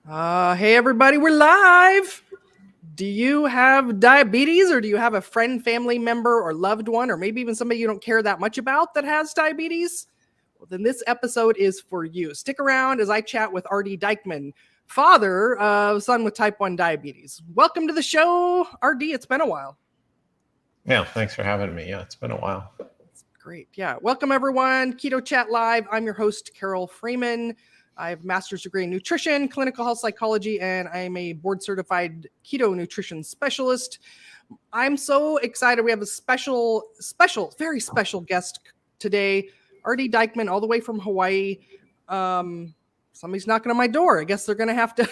Hey everybody, we're live. Do you have diabetes, or do you have a friend, family member, or loved one, or maybe even somebody you don't care that much about that has diabetes? Well, then this episode is for you. Stick around as I chat with RD Dikeman, father of son with type 1 diabetes. Welcome to the show, RD. It's been a while. Yeah, thanks for having me. Yeah, it's been a while. Great. Yeah. Welcome, everyone. Keto Chat Live. I'm your host, Carole Freeman. I have a master's degree in nutrition, clinical health psychology, and I'm a board certified keto nutrition specialist. I'm so excited. We have a very special guest today, RD Dikeman, all the way from Hawaii. Somebody's knocking on my door. I guess they're going to have to,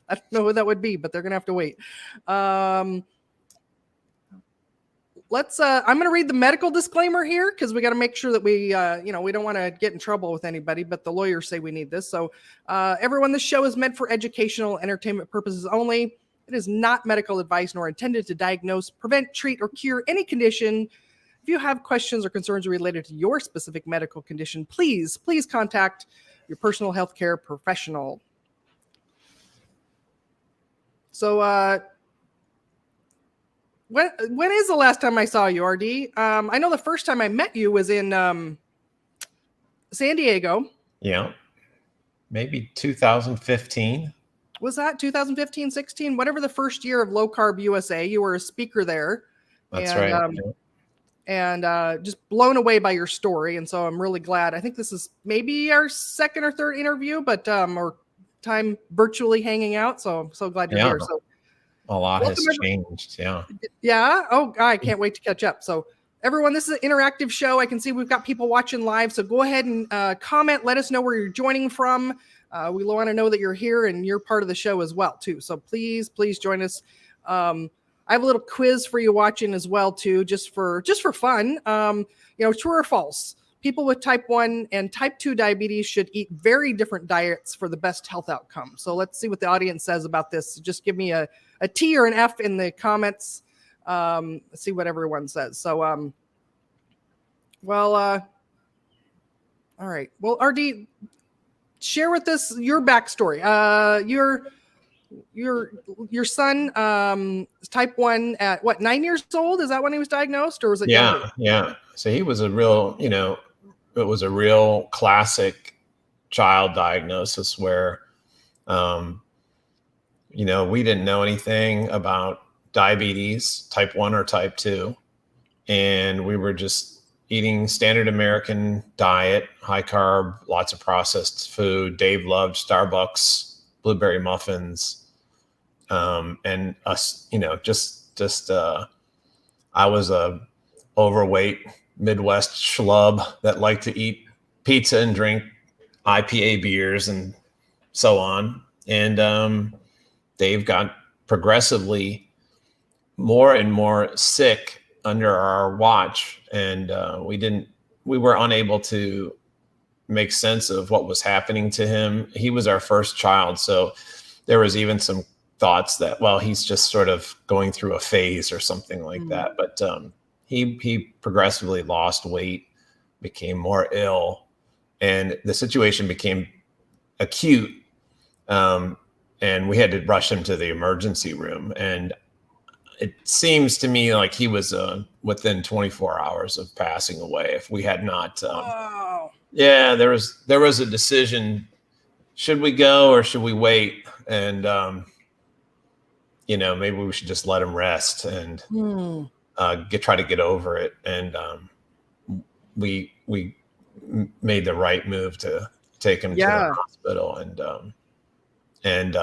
I don't know who that would be, but they're going to have to wait. I'm going to read the medical disclaimer here because we got to make sure that we don't want to get in trouble with anybody, but the lawyers say we need this. So everyone, this show is meant for educational entertainment purposes only. It is not medical advice nor intended to diagnose, prevent, treat, or cure any condition. If you have questions or concerns related to your specific medical condition, please contact your personal health care professional. So, when is the last time I saw you, RD? I know the first time I met you was in San Diego. Yeah, maybe 2015. Was that 2015, 16? Whatever the first year of Low Carb USA, you were a speaker there. That's right. And just blown away by your story. And so I'm really glad. I think this is maybe our second or third interview, but or time virtually hanging out. So I'm so glad you're here. So a lot has changed. Yeah. Oh, I can't wait to catch up. So everyone, this is an interactive show. I can see we've got people watching live. So go ahead and comment. Let us know where you're joining from. We want to know that you're here and you're part of the show as well, too. So please join us. I have a little quiz for you watching as well, too, just for fun. True or false? People with type 1 and type 2 diabetes should eat very different diets for the best health outcome. So let's see what the audience says about this. Just give me a T or an F in the comments. Let's see what everyone says. So, all right. Well, RD, share with us your backstory. Your son is type 1 at what, 9 years old? Is that when he was diagnosed, or was it younger? Yeah. So he was a real, it was a real classic child diagnosis where, we didn't know anything about diabetes, type 1 or type 2. And we were just eating standard American diet, high carb, lots of processed food. Dave loved Starbucks, blueberry muffins. And us, I was a overweight Midwest schlub that liked to eat pizza and drink IPA beers and so on. And Dave got progressively more and more sick under our watch. And we were unable to make sense of what was happening to him. He was our first child. So there was even some thoughts that, well, he's just sort of going through a phase or something like that. But he progressively lost weight, became more ill, and the situation became acute. And we had to rush him to the emergency room. And it seems to me like he was within 24 hours of passing away. If we had not, yeah, there was a decision: should we go or should we wait? And maybe we should just let him rest and try to get over it. And we made the right move to take him to the hospital. And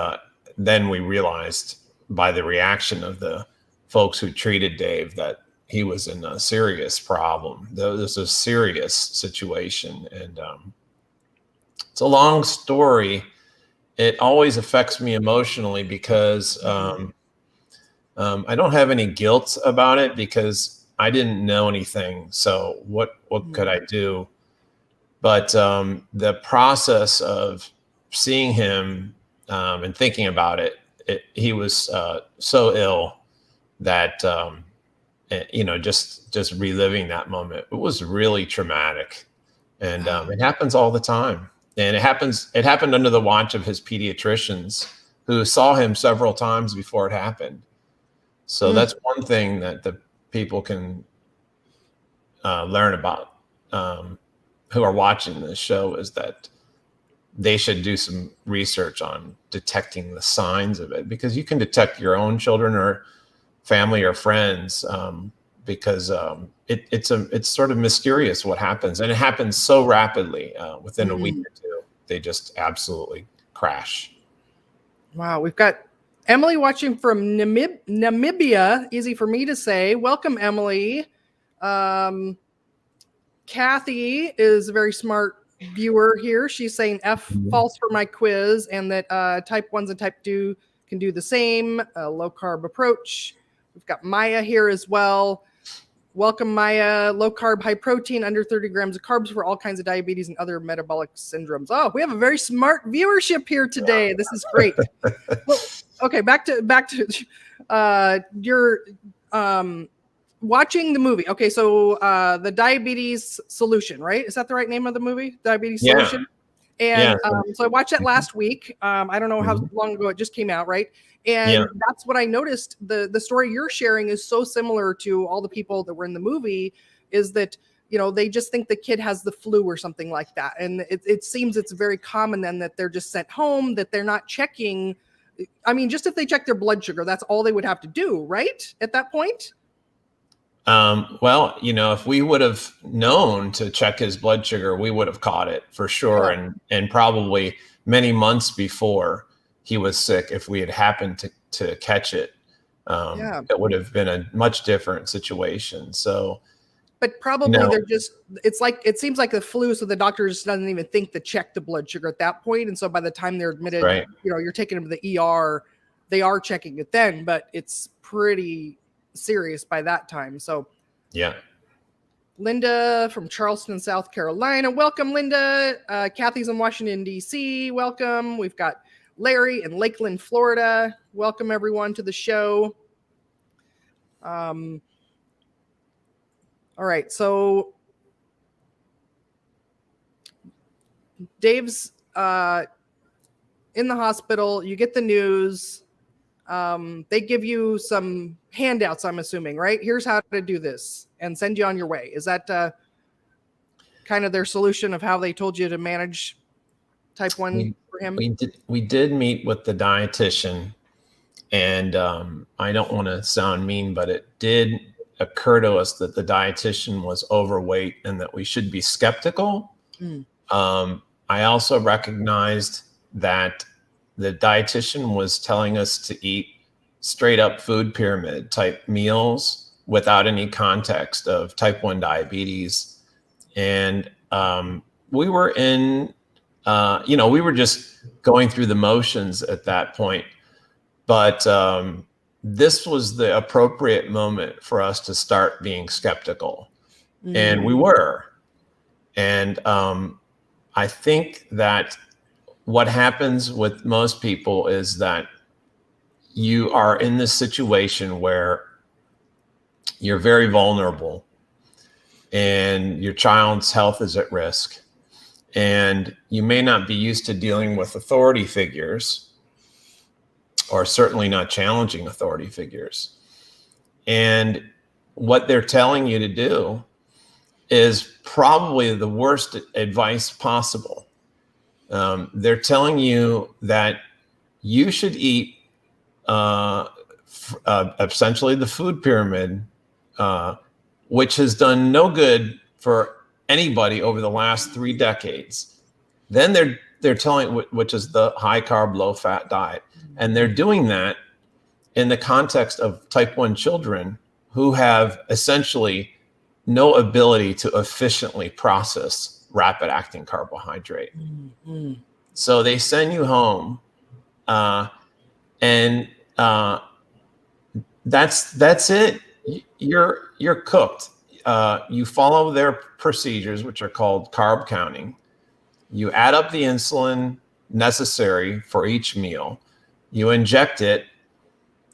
then we realized by the reaction of the folks who treated Dave that he was in a serious problem. There was a serious situation. And it's a long story. It always affects me emotionally because I don't have any guilt about it because I didn't know anything. So what could I do? But the process of seeing him and thinking about it, he was so ill that just reliving that moment, it was really traumatic. And it happens all the time. And it happened under the watch of his pediatricians, who saw him several times before it happened. So that's one thing that the people can learn about, who are watching this show, is that they should do some research on detecting the signs of it, because you can detect your own children or family or friends, because it's sort of mysterious what happens, and it happens so rapidly. Within a week or two, they just absolutely crash. Wow, we've got Emily watching from Namibia. Easy for me to say. Welcome, Emily. Kathy is a very smart viewer here. She's saying F false for my quiz, and that type 1s and type 2 can do the same, low carb approach. We've got Maya here as well. Welcome, Maya. Low carb, high protein, under 30 grams of carbs for all kinds of diabetes and other metabolic syndromes. Oh, we have a very smart viewership here today. This is great. Well, okay, back to your watching the movie. Okay, so the Diabetes Solution, right? Is that the right name of the movie? Diabetes Solution? And so I watched that last week. I don't know how long ago it just came out, right? And that's what I noticed. The story you're sharing is so similar to all the people that were in the movie, is that, you know, they just think the kid has the flu or something like that. And it seems it's very common then that they're just sent home, that they're not checking. I mean, just if they check their blood sugar, that's all they would have to do, right? At that point? Well, you know, if we would have known to check his blood sugar, we would have caught it for sure. Yeah. And probably many months before he was sick, if we had happened to catch it, it would have been a much different situation. So, but probably they're just, it seems like the flu. So the doctor just doesn't even think to check the blood sugar at that point. And so by the time they're admitted, you know, you're taking them to the ER, they are checking it then, but it's pretty serious by that time. So yeah. Linda from Charleston, South Carolina. Welcome, Linda. Kathy's in Washington, D.C. Welcome. We've got Larry in Lakeland, Florida. Welcome, everyone, to the show. All right. So Dave's in the hospital. You get the news. They give you some handouts, I'm assuming, right? Here's how to do this, and send you on your way. Is that kind of their solution of how they told you to manage type 1 for him? We did meet with the dietitian, and I don't want to sound mean, but it did occur to us that the dietitian was overweight and that we should be skeptical. I also recognized that the dietitian was telling us to eat straight up food pyramid type meals without any context of type 1 diabetes. And we were in, we were just going through the motions at that point. But this was the appropriate moment for us to start being skeptical. And we were. And I think that what happens with most people is that you are in this situation where you're very vulnerable and your child's health is at risk, and you may not be used to dealing with authority figures, or certainly not challenging authority figures. And what they're telling you to do is probably the worst advice possible. They're telling you that you should eat essentially the food pyramid, which has done no good for anybody over the last 3 decades. Then they're telling, which is the high carb, low fat diet. And they're doing that in the context of type 1 children who have essentially no ability to efficiently process rapid acting carbohydrate. So they send you home, and that's it. You're cooked. You follow their procedures, which are called carb counting. You add up the insulin necessary for each meal. You inject it.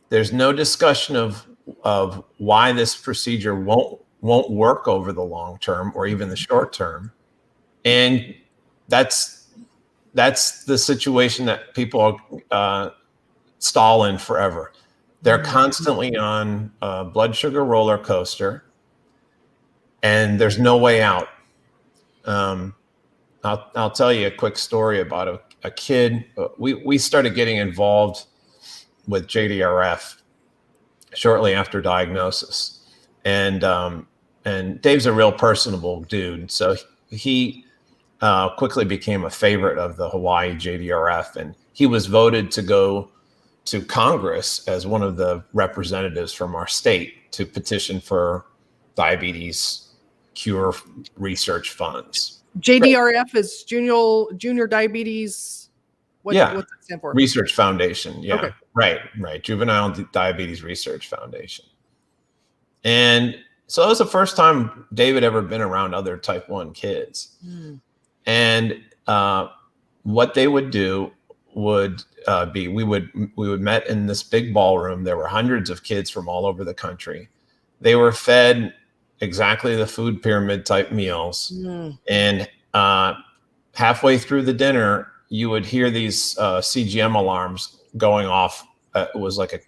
There's no discussion of why this procedure won't work over the long term or even the short term. And that's that's the situation that people stall in forever. They're constantly on a blood sugar roller coaster, and there's no way out. I'll tell you a quick story about a kid. We started getting involved with JDRF shortly after diagnosis, and Dave's a real personable dude, so he quickly became a favorite of the Hawaii JDRF, and he was voted to go to Congress as one of the representatives from our state to petition for diabetes cure research funds. JDRF is junior diabetes. What's that stand for? Research Foundation. Yeah. Okay. Right. Juvenile Diabetes Research Foundation. And so it was the first time David ever been around other type 1 kids. And what they would do would be we would met in this big ballroom. There were hundreds of kids from all over the country. They were fed exactly the food pyramid type meals. And halfway through the dinner, you would hear these CGM alarms going off. It was like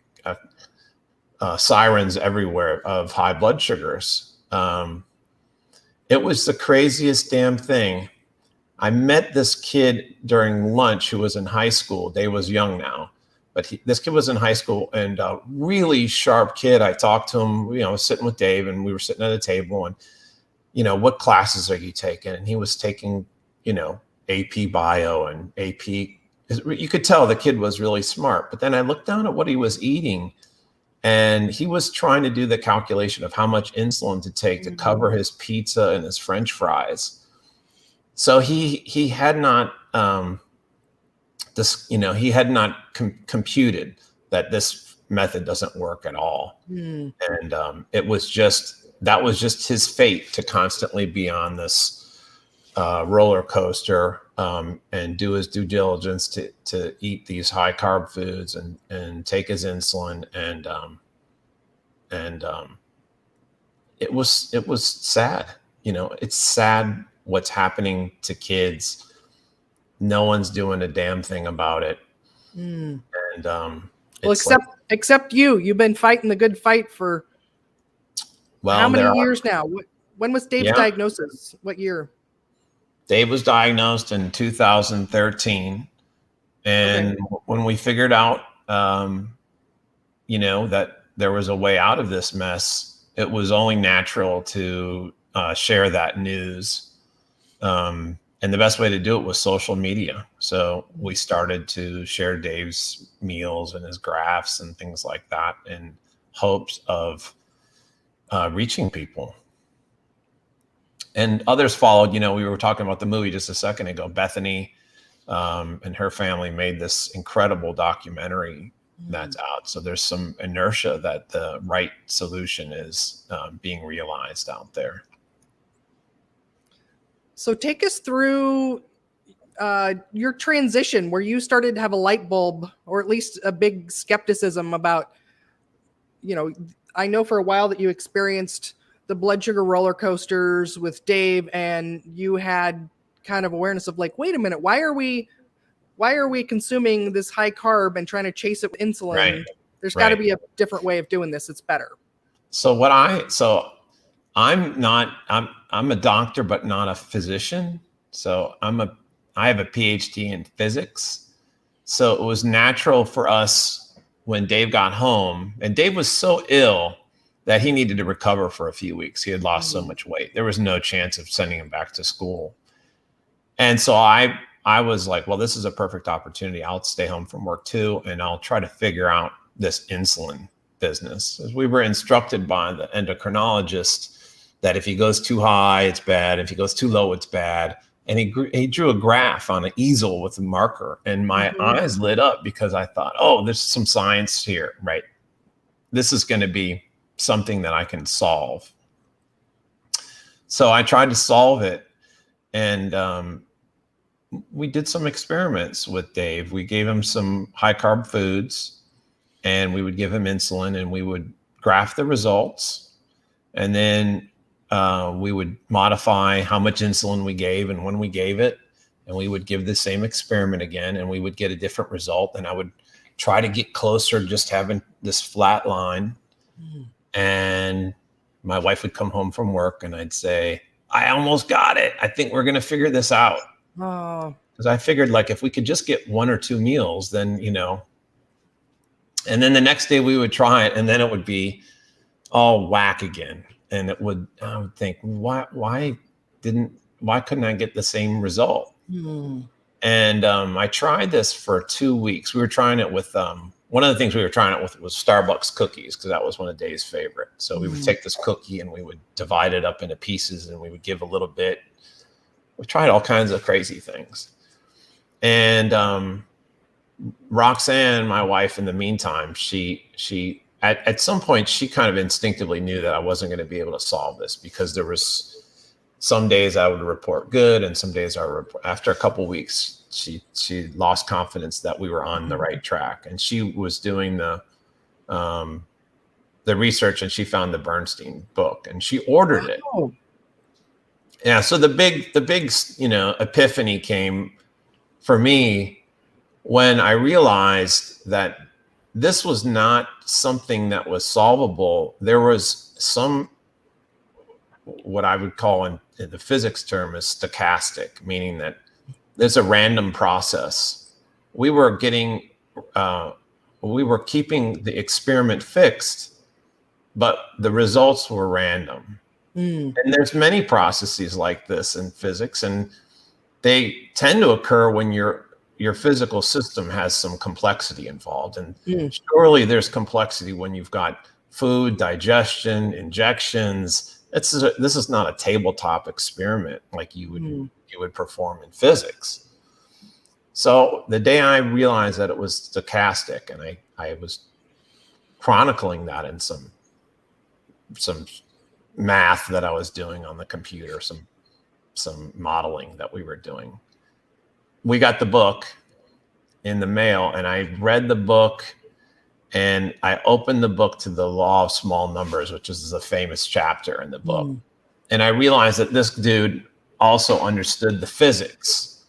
sirens everywhere of high blood sugars. It was the craziest damn thing. I met this kid during lunch who was in high school. Dave was young now, but this kid was in high school, and a really sharp kid. I talked to him, sitting with Dave, and we were sitting at a table, and, what classes are you taking? And he was taking, AP bio and AP. You could tell the kid was really smart, but then I looked down at what he was eating, and he was trying to do the calculation of how much insulin to take to cover his pizza and his French fries. So he had not he had not computed that this method doesn't work at all, and that was just his fate to constantly be on this roller coaster and do his due diligence to eat these high carb foods and take his insulin, and it was sad. It's sad what's happening to kids. No one's doing a damn thing about it. And well, except you've been fighting the good fight for how many years now? When was Dave's diagnosis? What year? Dave was diagnosed in 2013. And when we figured out, that there was a way out of this mess, it was only natural to share that news. And the best way to do it was social media. So we started to share Dave's meals and his graphs and things like that in hopes of reaching people. And others followed. We were talking about the movie just a second ago. Bethany and her family made this incredible documentary that's out. So there's some inertia that the right solution is being realized out there. So take us through your transition where you started to have a light bulb, or at least a big skepticism about, I know for a while that you experienced the blood sugar roller coasters with Dave, and you had kind of awareness of like, wait a minute, why are we consuming this high carb and trying to chase it with insulin? Right. There's got to be a different way of doing this. It's better. I'm a doctor, but not a physician. So I have a PhD in physics. So it was natural for us when Dave got home, and Dave was so ill that he needed to recover for a few weeks. He had lost so much weight. There was no chance of sending him back to school. And so I was like, well, this is a perfect opportunity. I'll stay home from work too, and I'll try to figure out this insulin business. As we were instructed by the endocrinologist that if he goes too high, it's bad. If he goes too low, it's bad. And he drew a graph on an easel with a marker, and my eyes lit up because I thought, oh, there's some science here, right? This is going to be something that I can solve. So I tried to solve it, and we did some experiments with Dave. We gave him some high carb foods, and we would give him insulin, and we would graph the results, and then we would modify how much insulin we gave and when we gave it, and we would give the same experiment again, and we would get a different result. And I would try to get closer to just having this flat line. And my wife would come home from work and I'd say, I almost got it. I think we're going to figure this out. Oh. Because I figured, like, if we could just get 1 or 2 meals, then, you know, and then the next day we would try it, and then it would be all whack again. And I would think, why couldn't I get the same result? And I tried this for 2 weeks. We were trying it with, one of the things we were trying it with was Starbucks cookies, because that was one of Dave's favorite. So we would take this cookie and we would divide it up into pieces, and we would give a little bit. We tried all kinds of crazy things. And Roxanne, my wife, in the meantime, she at some point, she kind of instinctively knew that I wasn't going to be able to solve this, because there was some days I would report good, and some days after a couple of weeks, she lost confidence that we were on the right track. And she was doing the research, and she found the Bernstein book, and she ordered it. Oh. Yeah. So the big, you know, epiphany came for me when I realized that this was not something that was solvable. There was some, what I would call in the physics term, is stochastic, meaning that there's a random process. We were keeping the experiment fixed, but the results were random. And there's many processes like this in physics, and they tend to occur when your physical system has some complexity involved. And surely there's complexity when you've got food, digestion, injections. This is not a tabletop experiment like you would perform in physics. So the day I realized that it was stochastic, and I was chronicling that in some math that I was doing on the computer, some modeling that we were doing. We got the book in the mail, and I read the book, and I opened the book to the law of small numbers, which is the famous chapter in the book. And I realized that this dude also understood the physics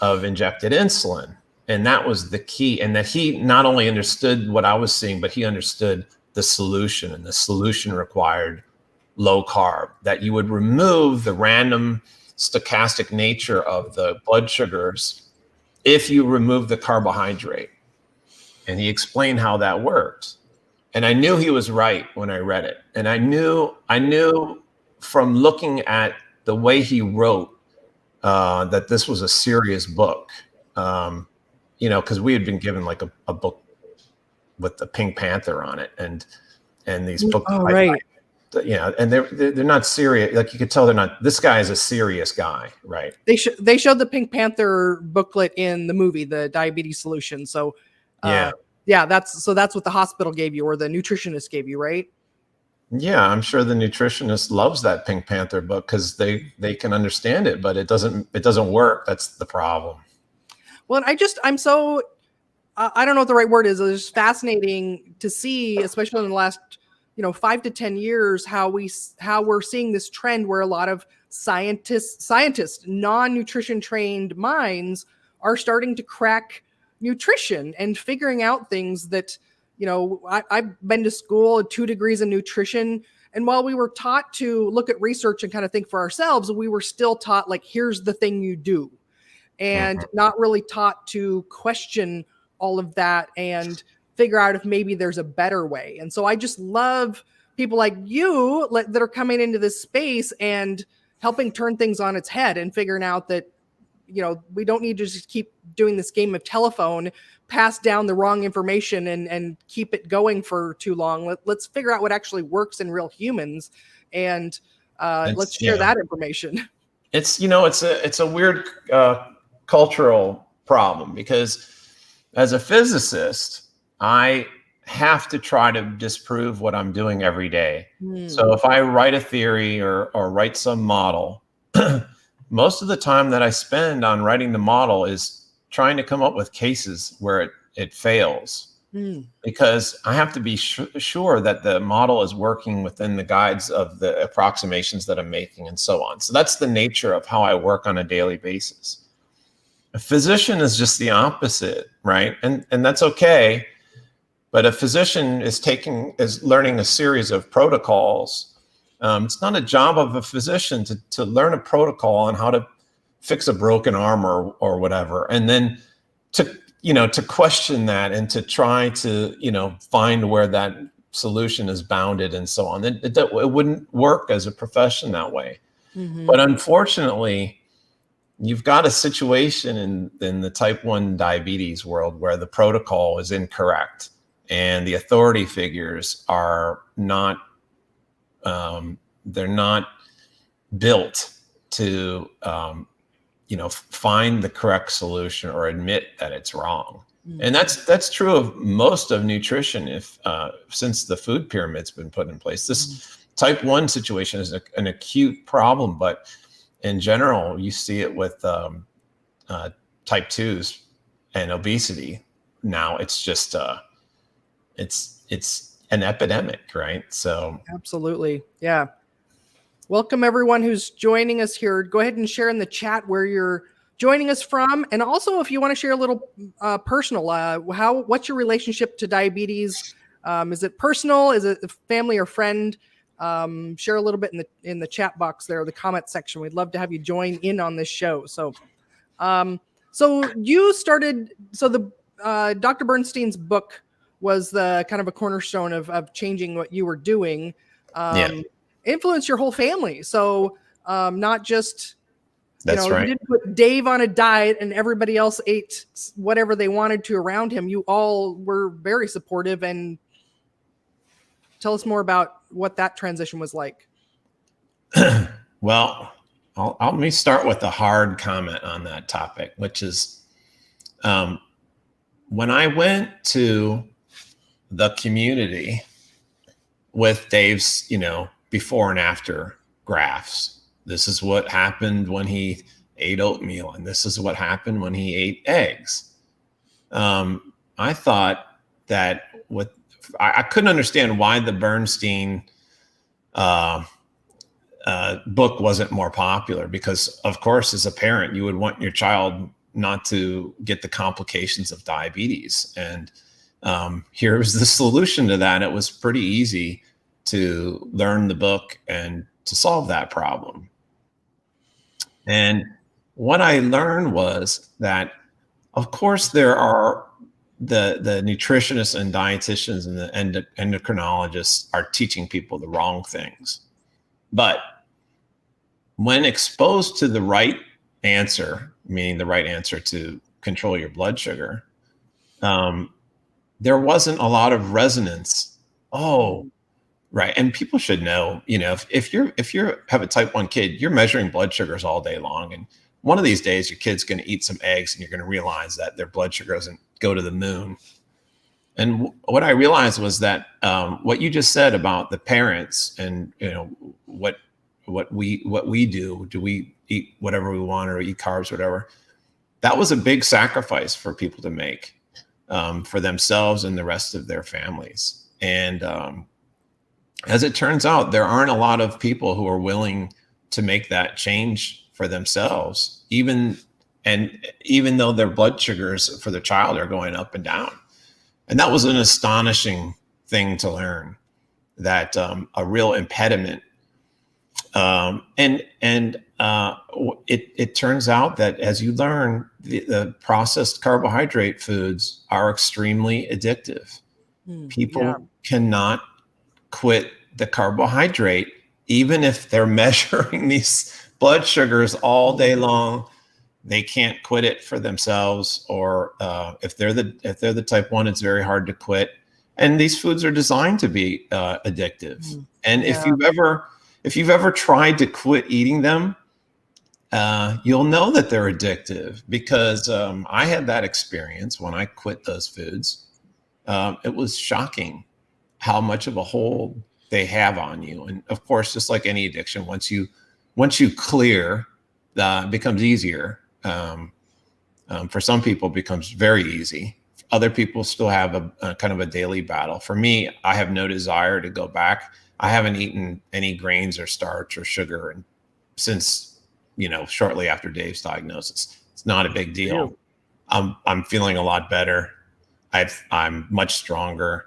of injected insulin. And that was the key. And that he not only understood what I was seeing, but he understood the solution, and the solution required low carb, that you would remove the random stochastic nature of the blood sugars if you remove the carbohydrate. And he explained how that worked. And I knew he was right when I read it. And I knew from looking at the way he wrote that this was a serious book. You know, because we had been given like a book with the Pink Panther on it, and these books. Oh, right. Yeah, and they're not serious. Like, you could tell they're not. This guy is a serious guy, right? They showed the Pink Panther booklet in the movie, the Diabetes Solution. So that's what the hospital gave you, or the nutritionist gave you, right? Yeah, I'm sure the nutritionist loves that Pink Panther book because they can understand it, but it doesn't work. That's the problem. Well, I'm so I don't know what the right word is. It's just fascinating to see, especially in the last 5 to 10 years, how we're seeing this trend where a lot of scientists, non-nutrition trained minds are starting to crack nutrition and figuring out things that, I've been to school, 2 degrees in nutrition. And while we were taught to look at research and kind of think for ourselves, we were still taught, like, here's the thing you do, and not really taught to question all of that and figure out if maybe there's a better way. And so I just love people like you that are coming into this space and helping turn things on its head and figuring out that, we don't need to just keep doing this game of telephone, pass down the wrong information and keep it going for too long. Let's figure out what actually works in real humans, and let's share that information. It's a weird cultural problem, because as a physicist, I have to try to disprove what I'm doing every day. So if I write a theory or write some model, most of the time that I spend on writing the model is trying to come up with cases where it fails, because I have to be sure that the model is working within the guides of the approximations that I'm making, and so on. So that's the nature of how I work on a daily basis. A physician is just the opposite, right? And that's okay. But a physician is learning a series of protocols. It's not a job of a physician to learn a protocol on how to fix a broken arm or whatever, and then to question that and to try to find where that solution is bounded and so on. It wouldn't work as a profession that way. Mm-hmm. But unfortunately, you've got a situation in the type 1 diabetes world where the protocol is incorrect and the authority figures are not, they're not built to, find the correct solution or admit that it's wrong. Mm-hmm. And that's true of most of nutrition since the food pyramid's been put in place. This type 1 situation is an acute problem, but in general, you see it with type 2s and obesity. Now it's just it's an epidemic, right? So absolutely, yeah. Welcome everyone who's joining us here. Go ahead and share in the chat where you're joining us from, and also if you want to share a little personal, what's your relationship to diabetes? Is it personal? Is it a family or friend? Share a little bit in the chat box there, or the comment section. We'd love to have you join in on this show. So you started. So the Dr. Bernstein's book was the kind of a cornerstone of changing what you were doing. Influenced your whole family. So not just that's right. You didn't put Dave on a diet and everybody else ate whatever they wanted to around him. You all were very supportive. And tell us more about what that transition was like. Well, let me start with a hard comment on that topic, which is when I went to the community with Dave's, before and after graphs, this is what happened when he ate oatmeal, and this is what happened when he ate eggs. I thought that I couldn't understand why the Bernstein book wasn't more popular, because of course, as a parent, you would want your child not to get the complications of diabetes. And here was the solution to that. It was pretty easy to learn the book and to solve that problem. And what I learned was that, of course, there are the nutritionists and dietitians and the endocrinologists are teaching people the wrong things. But when exposed to the right answer, meaning the right answer to control your blood sugar, there wasn't a lot of resonance. Oh, right. And people should know, if you have a type 1 kid, you're measuring blood sugars all day long. And one of these days, your kid's going to eat some eggs and you're going to realize that their blood sugar doesn't go to the moon. And what I realized was that what you just said about the parents and, what we do we eat whatever we want or eat carbs, whatever, that was a big sacrifice for people to make for themselves and the rest of their families. And as it turns out, there aren't a lot of people who are willing to make that change for themselves, even though their blood sugars for their child are going up and down. And that was an astonishing thing to learn, that a real impediment. It turns out that as you learn, the processed carbohydrate foods are extremely addictive. People cannot quit the carbohydrate, even if they're measuring these blood sugars all day long. They can't quit it for themselves, or if they're the type 1, it's very hard to quit. And these foods are designed to be addictive. And if you've ever tried to quit eating them, you'll know that they're addictive, because I had that experience when I quit those foods. It was shocking how much of a hold they have on you. And of course, just like any addiction, once you clear, it becomes easier. For some people, it becomes very easy. Other people still have a kind of a daily battle. For me, I have no desire to go back. I haven't eaten any grains or starch or sugar since, shortly after Dave's diagnosis. not a big deal. I'm feeling a lot better. I'm much stronger.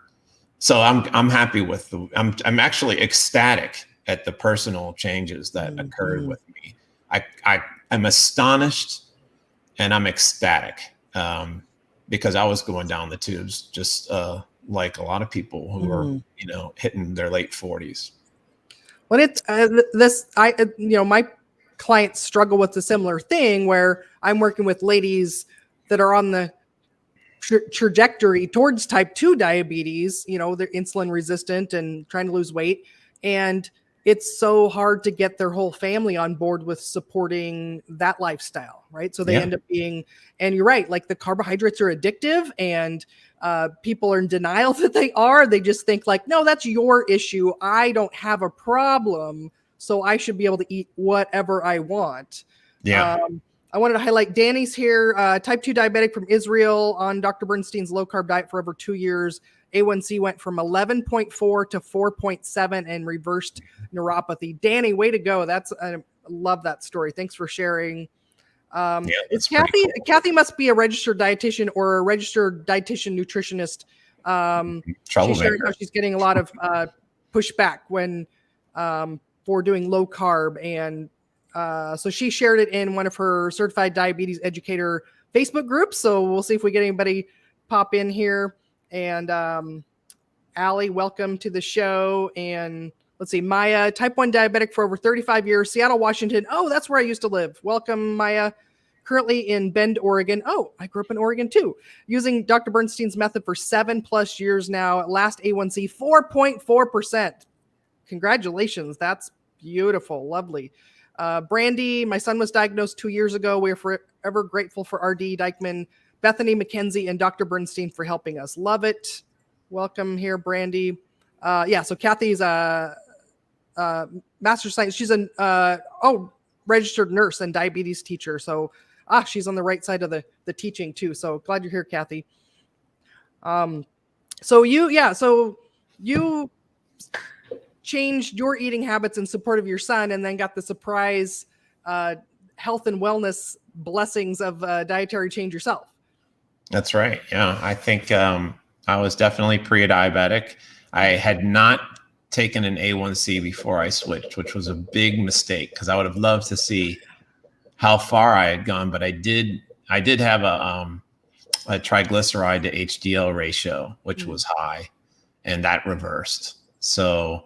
So I'm happy with I'm actually ecstatic at the personal changes that occurred with me. I'm astonished and I'm ecstatic because I was going down the tubes just like a lot of people who are, hitting their late 40s. When it's my clients struggle with a similar thing where I'm working with ladies that are on the trajectory towards type 2 diabetes, they're insulin resistant and trying to lose weight. And it's so hard to get their whole family on board with supporting that lifestyle, right? So they end up being, and you're right, like the carbohydrates are addictive and people are in denial that they just think like, no, that's your issue. I don't have a problem. So I should be able to eat whatever I want. Yeah. I wanted to highlight Danny's here, type 2 diabetic from Israel on Dr. Bernstein's low carb diet for over 2 years. A1C went from 11.4 to 4.7 and reversed neuropathy. Danny, way to go. I love that story. Thanks for sharing. It's Kathy. Cool. Kathy must be a registered dietitian or a registered dietitian nutritionist. She's sharing how she's getting a lot of pushback when for doing low carb, and so she shared it in one of her certified diabetes educator Facebook groups. So we'll see if we get anybody pop in here. And Allie, welcome to the show. And let's see, Maya, type 1 diabetic for over 35 years, Seattle, Washington. Oh, that's where I used to live. Welcome, Maya. Currently in Bend, Oregon. Oh, I grew up in Oregon too. Using Dr. Bernstein's method for 7+ years now. Last A1C, 4.4%. Congratulations. That's beautiful. Lovely. Brandy, my son was diagnosed 2 years ago. We are forever grateful for RD Dikeman, Bethany McKenzie, and Dr. Bernstein for helping us. Love it. Welcome here, Brandy. So Kathy's a master's science. She's a registered nurse and diabetes teacher. So she's on the right side of the teaching too. So glad you're here, Kathy. So you changed your eating habits in support of your son, and then got the surprise health and wellness blessings of dietary change yourself. That's right. Yeah, I think I was definitely pre-diabetic. I had not taken an A1C before I switched, which was a big mistake because I would have loved to see how far I had gone. But I did have a triglyceride to HDL ratio, which was high, and that reversed. So,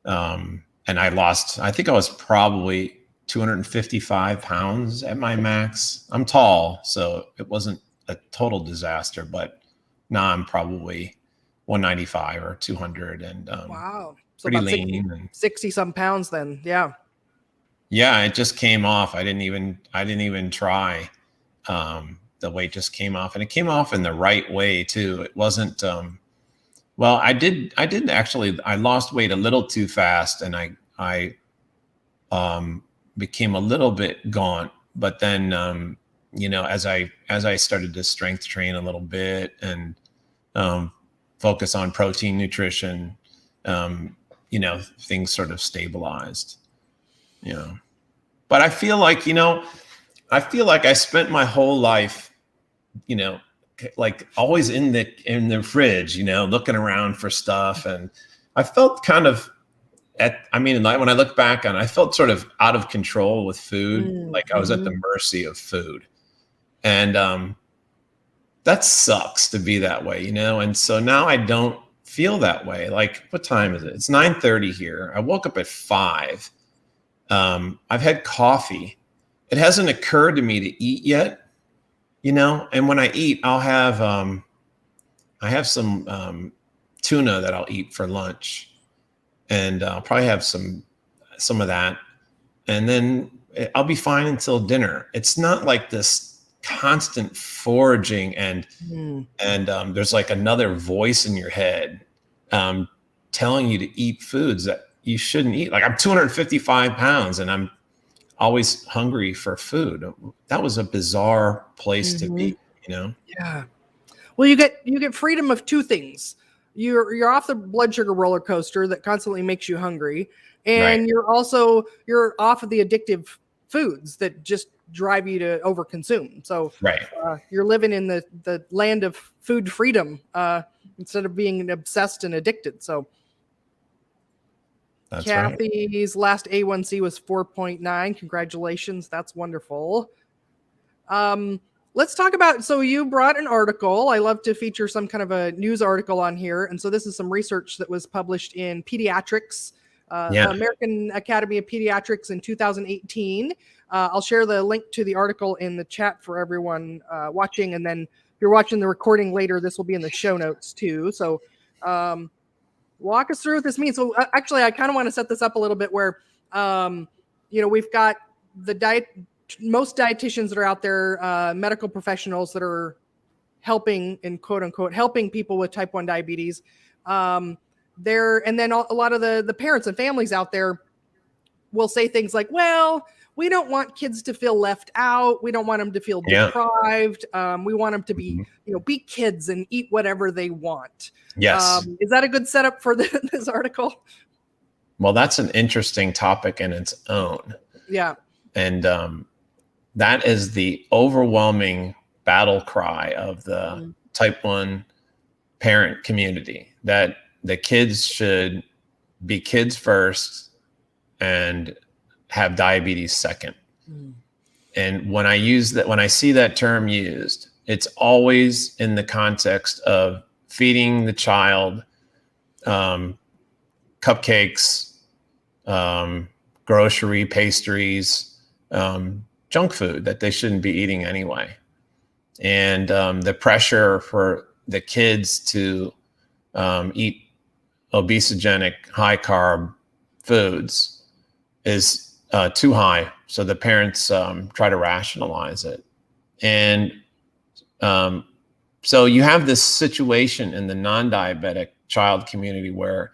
and I lost, I think I was probably 255 pounds at my max. I'm tall, so it wasn't a total disaster, but now I'm probably 195 or 200 and wow, so pretty about lean 60 some pounds then. Yeah, it just came off. I didn't even try. The weight just came off, and it came off in the right way too. It wasn't well, I did actually, I lost weight a little too fast, and I became a little bit gaunt, but then as I started to strength train a little bit and focus on protein nutrition, things sort of stabilized, but I feel like I spent my whole life, like always in the fridge, looking around for stuff. And I felt kind of when I look back on it, I felt sort of out of control with food. Like I was at the mercy of food. And that sucks to be that way, And so now I don't feel that way. Like, what time is it? It's 9:30 here. I woke up at 5. I've had coffee. It hasn't occurred to me to eat yet, and when I eat, I have some tuna that I'll eat for lunch, and I'll probably have some of that, and then I'll be fine until dinner. It's not like this constant foraging and there's like another voice in your head telling you to eat foods that you shouldn't eat. Like, I'm 255 pounds and I'm always hungry for food. That was a bizarre place to be, Yeah. Well, you get freedom of two things. You're off the blood sugar roller coaster that constantly makes you hungry, and you're off of the addictive foods that just drive you to overconsume. So Right. you're living in the land of food freedom instead of being obsessed and addicted. So That's Kathy's last A1C was 4.9. Congratulations. That's wonderful. Let's talk about, so you brought an article. I love to feature some kind of a news article on here. And so this is some research that was published in Pediatrics, American Academy of Pediatrics in 2018. I'll share the link to the article in the chat for everyone watching. And then if you're watching the recording later, this will be in the show notes too. So walk us through what this means. So actually, I kind of want to set this up a little bit where, we've got the most dietitians that are out there, medical professionals that are helping, in quote unquote, helping people with type 1 diabetes. And then a lot of the parents and families out there will say things like, well, we don't want kids to feel left out. We don't want them to feel deprived. We want them to be, be kids and eat whatever they want. Yes. Is that a good setup for this article? Well, that's an interesting topic in its own. Yeah. And that is the overwhelming battle cry of the type 1 parent community, that the kids should be kids first and have diabetes second. And when I see that term used, it's always in the context of feeding the child cupcakes, grocery, pastries, junk food that they shouldn't be eating anyway. And the pressure for the kids to eat obesogenic, high carb foods is too high. So the parents try to rationalize it. And so you have this situation in the non-diabetic child community where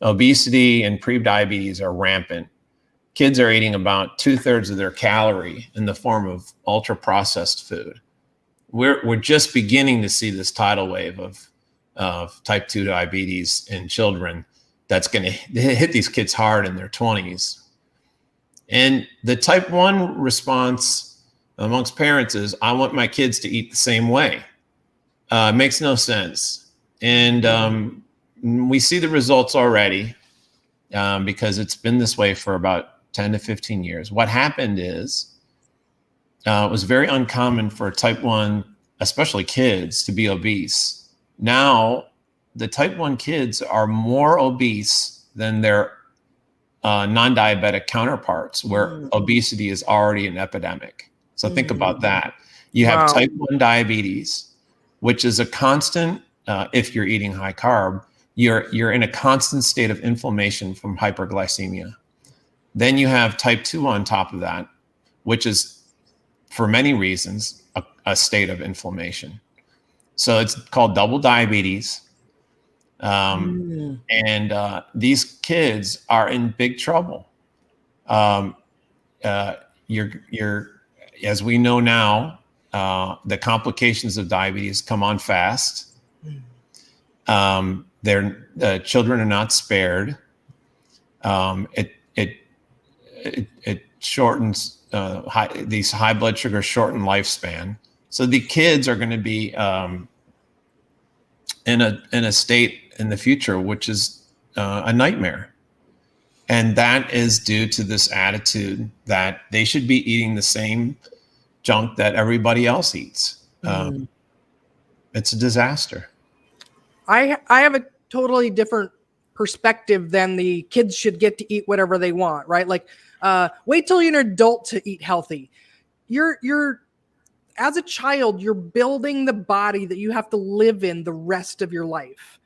obesity and prediabetes are rampant. Kids are eating about 2/3 of their calorie in the form of ultra processed food. We're just beginning to see this tidal wave of type 2 diabetes in children that's going to hit these kids hard in their 20s. And the type 1 response amongst parents is, I want my kids to eat the same way. It makes no sense. And we see the results already because it's been this way for about 10 to 15 years. What happened is it was very uncommon for type 1, especially kids, to be obese. Now, the type 1 kids are more obese than their non-diabetic counterparts, where obesity is already an epidemic. So think about that. You have type 1 diabetes, which is a constant, if you're eating high carb, you're in a constant state of inflammation from hyperglycemia. Then you have type 2 on top of that, which is, for many reasons, a state of inflammation. So it's called double diabetes. And these kids are in big trouble. You're as we know now, the complications of diabetes come on fast. The children are not spared. It shortens these high blood sugars shorten lifespan. So the kids are going to be in a state in the future which is a nightmare, and that is due to this attitude that they should be eating the same junk that everybody else eats. It's a disaster. I have a totally different perspective than the kids should get to eat whatever they want, right? Like, wait till you're an adult to eat healthy. You're as a child, you're building the body that you have to live in the rest of your life.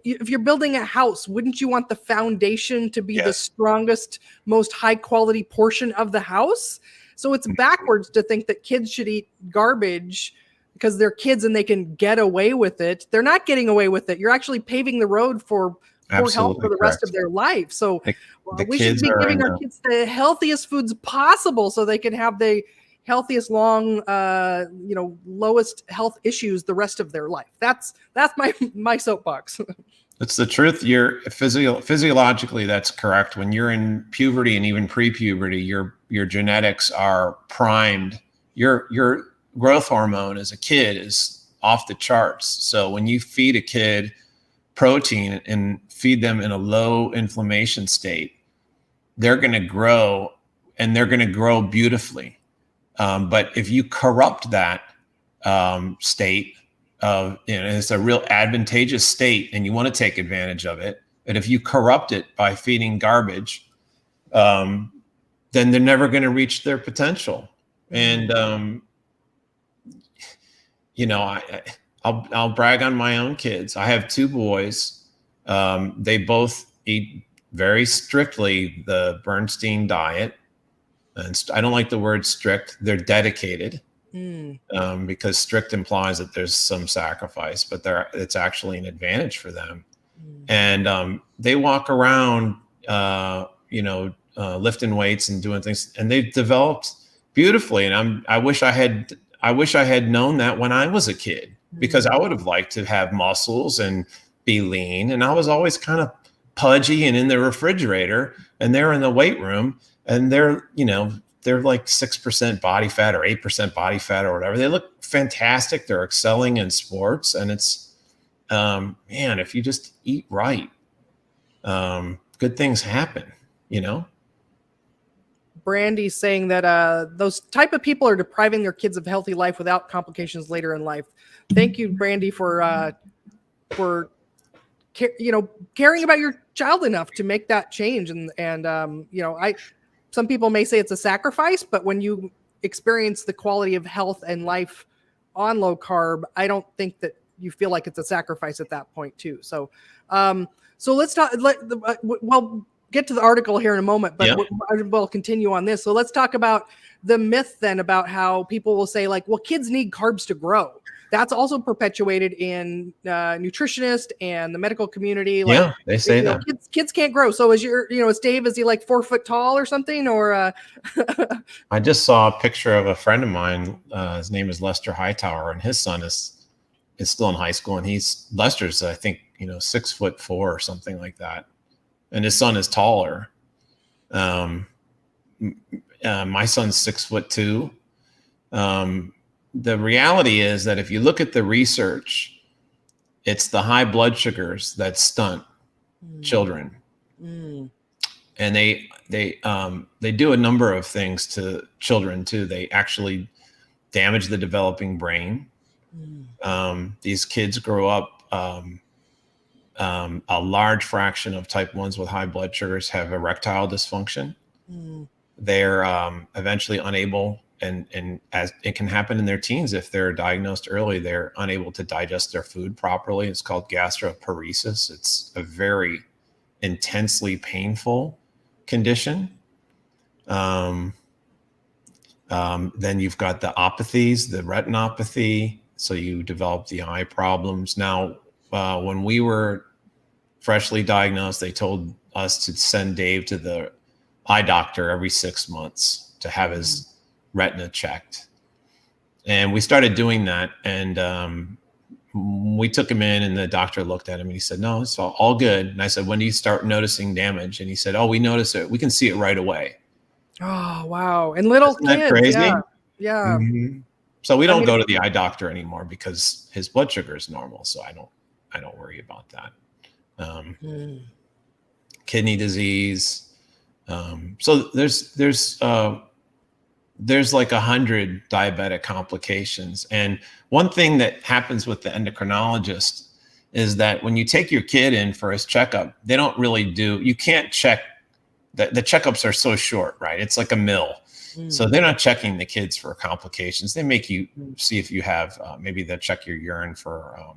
If you're building a house, wouldn't you want the foundation to be the strongest, most high quality portion of the house? So it's backwards to think that kids should eat garbage because they're kids and they can get away with it. They're not getting away with it. You're actually paving the road for poor health for the rest of their life. So we should be giving our kids the healthiest foods possible so they can have the healthiest, lowest health issues the rest of their life. That's my soapbox. It's the truth. You're physiologically, that's correct. When you're in puberty and even pre-puberty, your genetics are primed. Your growth hormone as a kid is off the charts. So when you feed a kid protein and feed them in a low inflammation state, they're going to grow, and they're going to grow beautifully. But if you corrupt that state, it's a real advantageous state and you want to take advantage of it. But if you corrupt it by feeding garbage, then they're never going to reach their potential. And, I'll brag on my own kids. I have 2 boys. They both eat very strictly the Bernstein diet. And I don't like the word strict. They're dedicated. Because strict implies that there's some sacrifice, but it's actually an advantage for them. And they walk around, lifting weights and doing things, and they've developed beautifully. And I wish I had known that when I was a kid, because I would have liked to have muscles and be lean. And I was always kind of pudgy and in the refrigerator, and they're in the weight room, and they're like 6% body fat or 8% body fat or whatever. They look fantastic. They're excelling in sports. And it's, if you just eat right, good things happen, Brandy's saying that those type of people are depriving their kids of healthy life without complications later in life. Thank you, Brandy, for caring about your child enough to make that change. Some people may say it's a sacrifice, but when you experience the quality of health and life on low carb, I don't think that you feel like it's a sacrifice at that point too. So let's talk. We'll get to the article here in a moment, but we'll continue on this. So let's talk about the myth then about how people will say like, well, kids need carbs to grow. That's also perpetuated in nutritionists and the medical community. Like, they say that kids can't grow. So is Dave, is he like 4 foot tall or something? Or I just saw a picture of a friend of mine. His name is Lester Hightower, and his son is still in high school, and Lester's, I think, 6'4" or something like that. And his son is taller. My son's 6'2". The reality is that if you look at the research, it's the high blood sugars that stunt children. And they do a number of things to children too. They actually damage the developing brain. These kids grow up, a large fraction of type 1s with high blood sugars have erectile dysfunction. They're eventually unable, and as it can happen in their teens, if they're diagnosed early, they're unable to digest their food properly. It's called gastroparesis. It's a very intensely painful condition. Then you've got the opathies, the retinopathy. So you develop the eye problems. Now, when we were freshly diagnosed, they told us to send Dave to the eye doctor every 6 months to have his retina checked. And we started doing that. And we took him in, and the doctor looked at him and he said, no, it's all good. And I said, when do you start noticing damage? And he said, oh, we notice it. We can see it right away. Oh, wow. And little Isn't kids. that crazy? Yeah. Mm-hmm. So we don't go to the eye doctor anymore because his blood sugar is normal. So I don't worry about that. Kidney disease. So there's like 100 diabetic complications. And one thing that happens with the endocrinologist is that when you take your kid in for his checkup, they don't really you can't check, the checkups are so short, right? It's like a mill. So they're not checking the kids for complications. They make you see if you have, maybe they'll check your urine for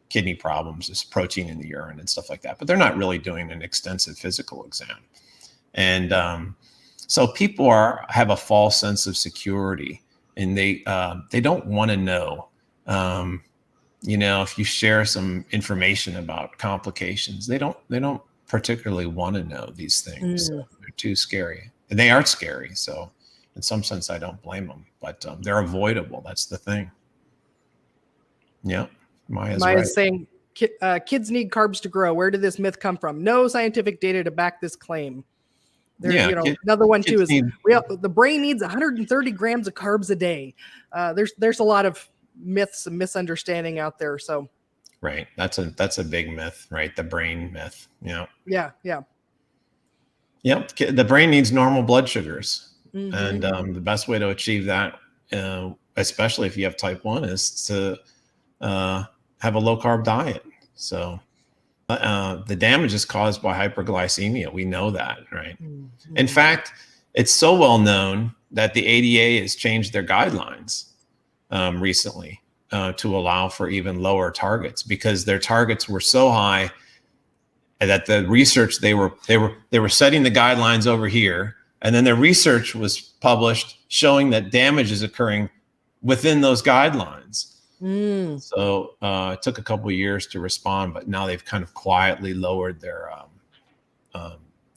kidney problems, there's protein in the urine and stuff like that. But they're not really doing an extensive physical exam. And so people have a false sense of security, and they don't want to know. If you share some information about complications, they don't particularly want to know these things. They're too scary, and they are scary. So in some sense, I don't blame them, but they're avoidable. That's the thing. Yeah. Maya's right. Saying Kids need carbs to grow. Where did this myth come from? No scientific data to back this claim. There's, another one too is the brain needs 130 grams of carbs a day. There's a lot of myths and misunderstanding out there. So, right, that's a big myth, right? The brain myth. Yeah. Yep. The brain needs normal blood sugars, Mm-hmm. and the best way to achieve that, especially if you have type 1, is to have a low carb diet. So. The damage is caused by hyperglycemia. We know that, right? Mm-hmm. In fact, it's so well known that the ADA has changed their guidelines recently to allow for even lower targets, because their targets were so high that the research they were setting the guidelines over here, and then their research was published showing that damage is occurring within those guidelines. So it took a couple of years to respond, but now they've kind of quietly lowered their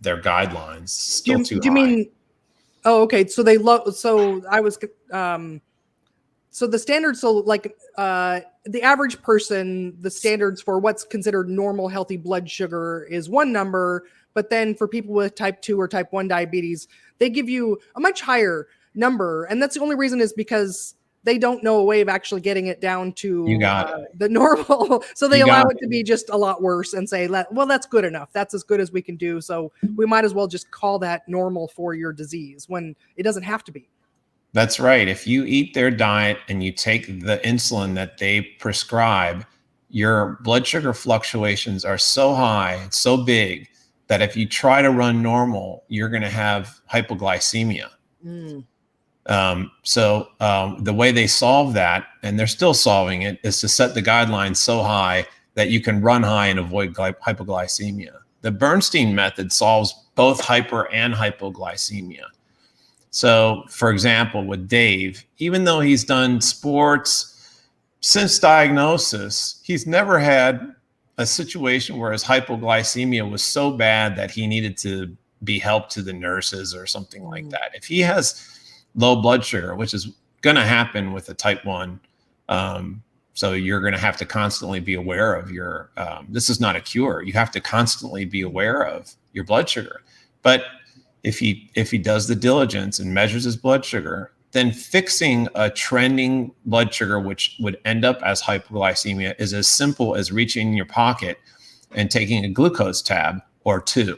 guidelines. Still too high. Do you mean? Oh, okay. So so I was. So the standards. So like the average person, the standards for what's considered normal, healthy blood sugar is one number, but then for people with type 2 or type 1 diabetes, they give you a much higher number, and that's the only reason is because they don't know a way of actually getting it down to the normal. So they allow it to be just a lot worse and say, well, that's good enough. That's as good as we can do. So we might as well just call that normal for your disease when it doesn't have to be. That's right. If you eat their diet and you take the insulin that they prescribe, your blood sugar fluctuations are so high, it's so big, that if you try to run normal, you're going to have hypoglycemia. So the way they solve that, and they're still solving it, is to set the guidelines so high that you can run high and avoid hypoglycemia. The Bernstein method solves both hyper and hypoglycemia. So, for example, with Dave, even though he's done sports since diagnosis, he's never had a situation where his hypoglycemia was so bad that he needed to be helped to the nurses or something like that. If he has low blood sugar, which is going to happen with a type 1. So you're going to have to constantly be aware of your, this is not a cure. You have to constantly be aware of your blood sugar. But if he does the diligence and measures his blood sugar, then fixing a trending blood sugar, which would end up as hypoglycemia, is as simple as reaching in your pocket and taking a glucose tab or two.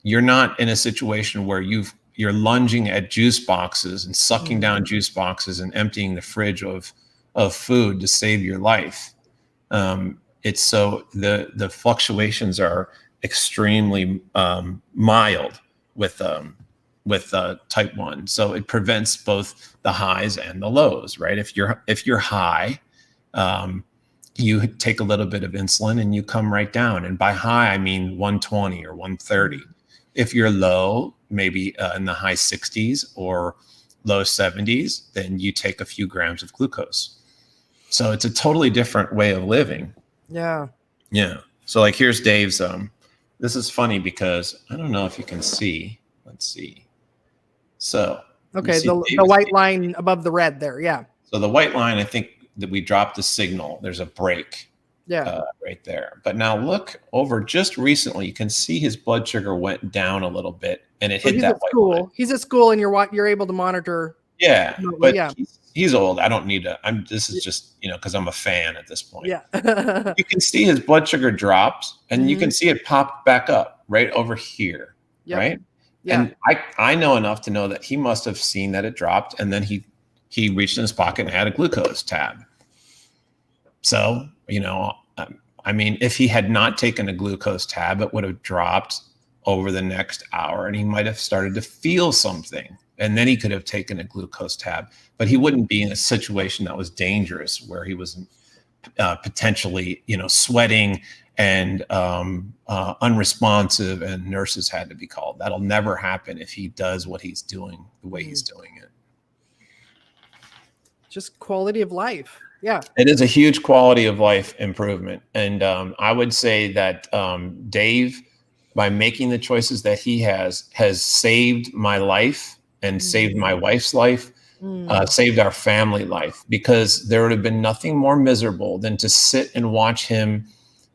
You're not in a situation where you're lunging at juice boxes and sucking down juice boxes and emptying the fridge of food to save your life. It's so the fluctuations are extremely mild with type 1. So it prevents both the highs and the lows, right? If you're high, you take a little bit of insulin and you come right down. And by high, I mean 120 or 130. If you're low, maybe in the high 60s or low 70s, then you take a few grams of glucose. So it's a totally different way of living. Yeah. So like here's Dave's. This is funny because I don't know if you can see. Let's see. So okay, the white line above the red there. Yeah. So the white line, I think that we dropped the signal. There's a break. Yeah. Right there. But now look over just recently, you can see his blood sugar went down a little bit and it hit that white line. He's at school and you're able to monitor. Yeah. But he's old. I don't need to. This is just, because I'm a fan at this point. Yeah. You can see his blood sugar dropped and you can see it pop back up right over here. Yep. Right. Yeah. And I know enough to know that he must have seen that it dropped and then he reached in his pocket and had a glucose tab. So, I mean, if he had not taken a glucose tab, it would have dropped over the next hour and he might have started to feel something. And then he could have taken a glucose tab, but he wouldn't be in a situation that was dangerous where he was potentially, sweating and unresponsive and nurses had to be called. That'll never happen if he does what he's doing the way he's doing it. Just quality of life. Yeah. It is a huge quality of life improvement. And I would say that Dave, by making the choices that he has saved my life and saved my wife's life saved our family life, because there would have been nothing more miserable than to sit and watch him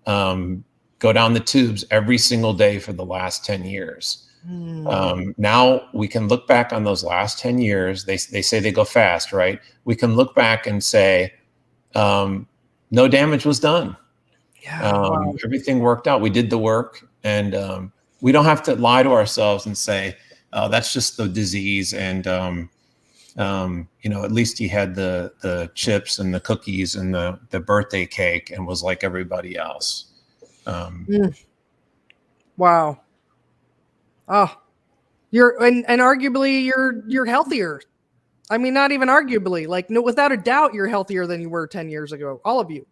go down the tubes every single day for the last 10 years. Now we can look back on those last 10 years. They say they go fast, right? We can look back and say, no damage was done. Yeah, wow. Everything worked out. We did the work, and we don't have to lie to ourselves and say, oh, that's just the disease. And, at least he had the chips and the cookies and the birthday cake and was like everybody else. Wow. Oh, and arguably you're healthier. I mean, not even arguably, like, no, without a doubt, you're healthier than you were 10 years ago. All of you.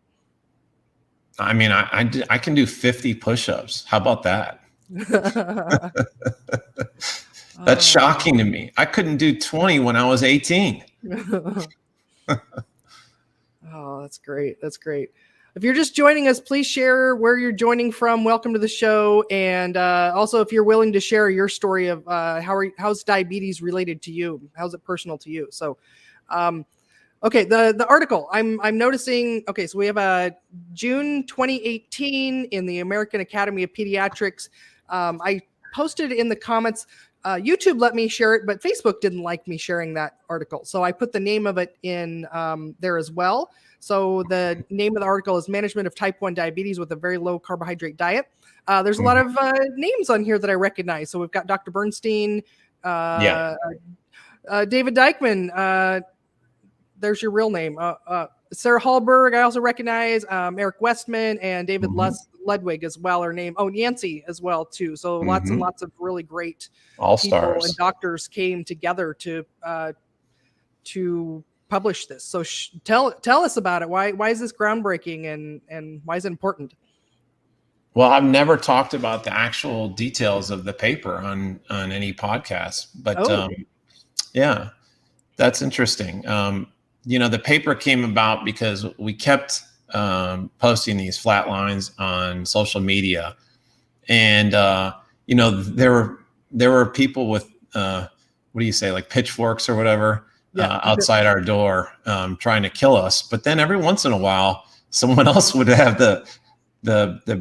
I mean, I can do 50 push-ups. How about that? That's shocking to me. I couldn't do 20 when I was 18. Oh, that's great. That's great. If you're just joining us, please share where you're joining from. Welcome to the show. And also, if you're willing to share your story of how's diabetes related to you, how's it personal to you? So, okay, the article I'm noticing. Okay, so we have a June 2018 in the American Academy of Pediatrics. I posted in the comments. YouTube let me share it, but Facebook didn't like me sharing that article. So I put the name of it in there as well. So the name of the article is Management of Type 1 Diabetes with a Very Low Carbohydrate Diet. There's a lot of names on here that I recognize. So we've got Dr. Bernstein, David Dikeman. There's your real name. Sarah Hallberg, I also recognize. Eric Westman and David Ludwig as well are named. Oh, Nancy as well, too. So lots and lots of really great all-stars and doctors came together to publish this. So tell us about it. Why is this groundbreaking and why is it important? Well, I've never talked about the actual details of the paper on any podcast, but yeah, that's interesting. The paper came about because we kept posting these flat lines on social media, and there were people with what do you say, like pitchforks or whatever, outside our door trying to kill us. But then every once in a while, someone else would have the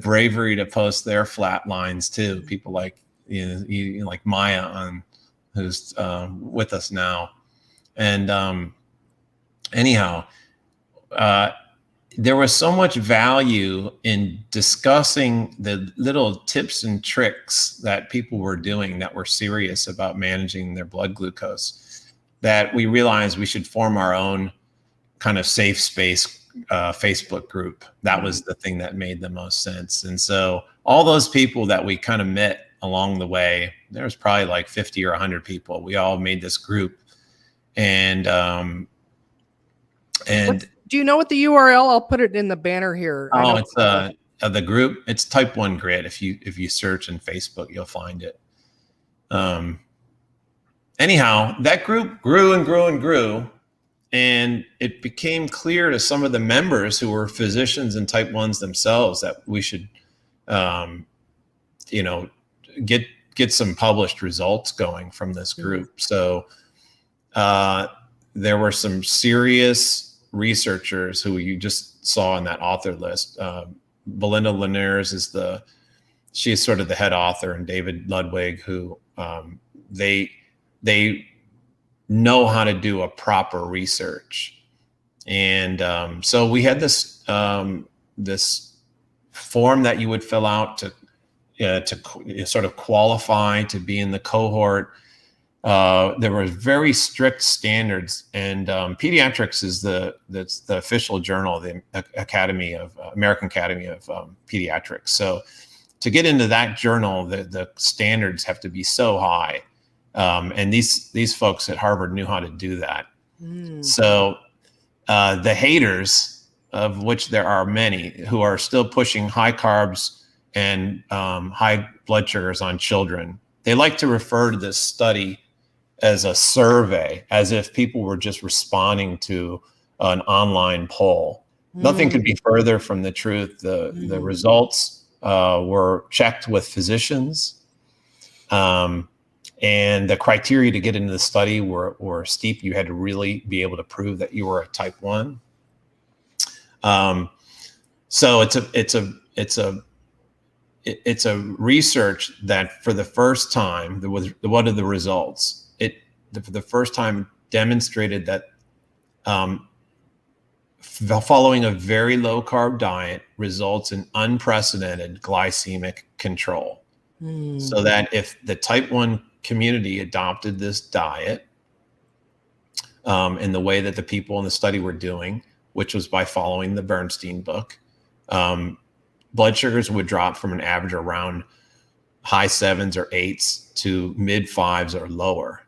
bravery to post their flat lines too. People like like Maya who's with us now, and anyhow, there was so much value in discussing the little tips and tricks that people were doing that were serious about managing their blood glucose, that we realized we should form our own kind of safe space Facebook group. That was the thing that made the most sense. And so all those people that we kind of met along the way, there was probably like 50 or 100 people. We all made this group. And do you know what the URL? I'll put it in the banner here. Oh, it's the group. It's Type 1 Grid. If you search in Facebook, you'll find it. Anyhow, that group grew and grew and grew, and it became clear to some of the members who were physicians and Type 1s themselves that we should, get some published results going from this group. So there were some serious researchers who you just saw in that author list. Belinda Linares she's sort of the head author, and David Ludwig, who they know how to do a proper research. And so we had this this form that you would fill out to sort of qualify to be in the cohort. There were very strict standards, and Pediatrics is the official journal of the American Academy of Pediatrics. So to get into that journal, the standards have to be so high, and these folks at Harvard knew how to do that. So the haters, of which there are many, who are still pushing high carbs and high blood sugars on children, they like to refer to this study as a survey, as if people were just responding to an online poll. Nothing could be further from the truth. The results were checked with physicians, And the criteria to get into the study were steep. You had to really be able to prove that you were a type 1. So it's a research that for the first time, what are the results? For the first time demonstrated that following a very low carb diet results in unprecedented glycemic control. So that if the type 1 community adopted this diet in the way that the people in the study were doing, which was by following the Bernstein book, blood sugars would drop from an average around high 7s or 8s to mid 5s or lower.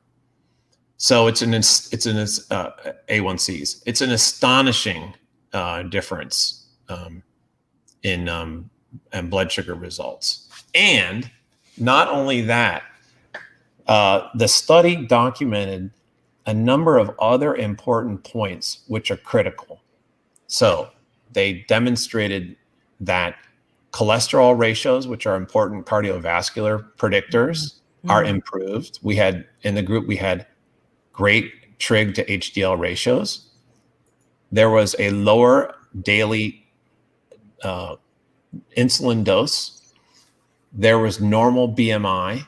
So it's an A1Cs. It's an astonishing difference in blood sugar results. And not only that, the study documented a number of other important points which are critical. So they demonstrated that cholesterol ratios, which are important cardiovascular predictors, are improved. We had great trig to HDL ratios. There was a lower daily insulin dose. There was normal BMI.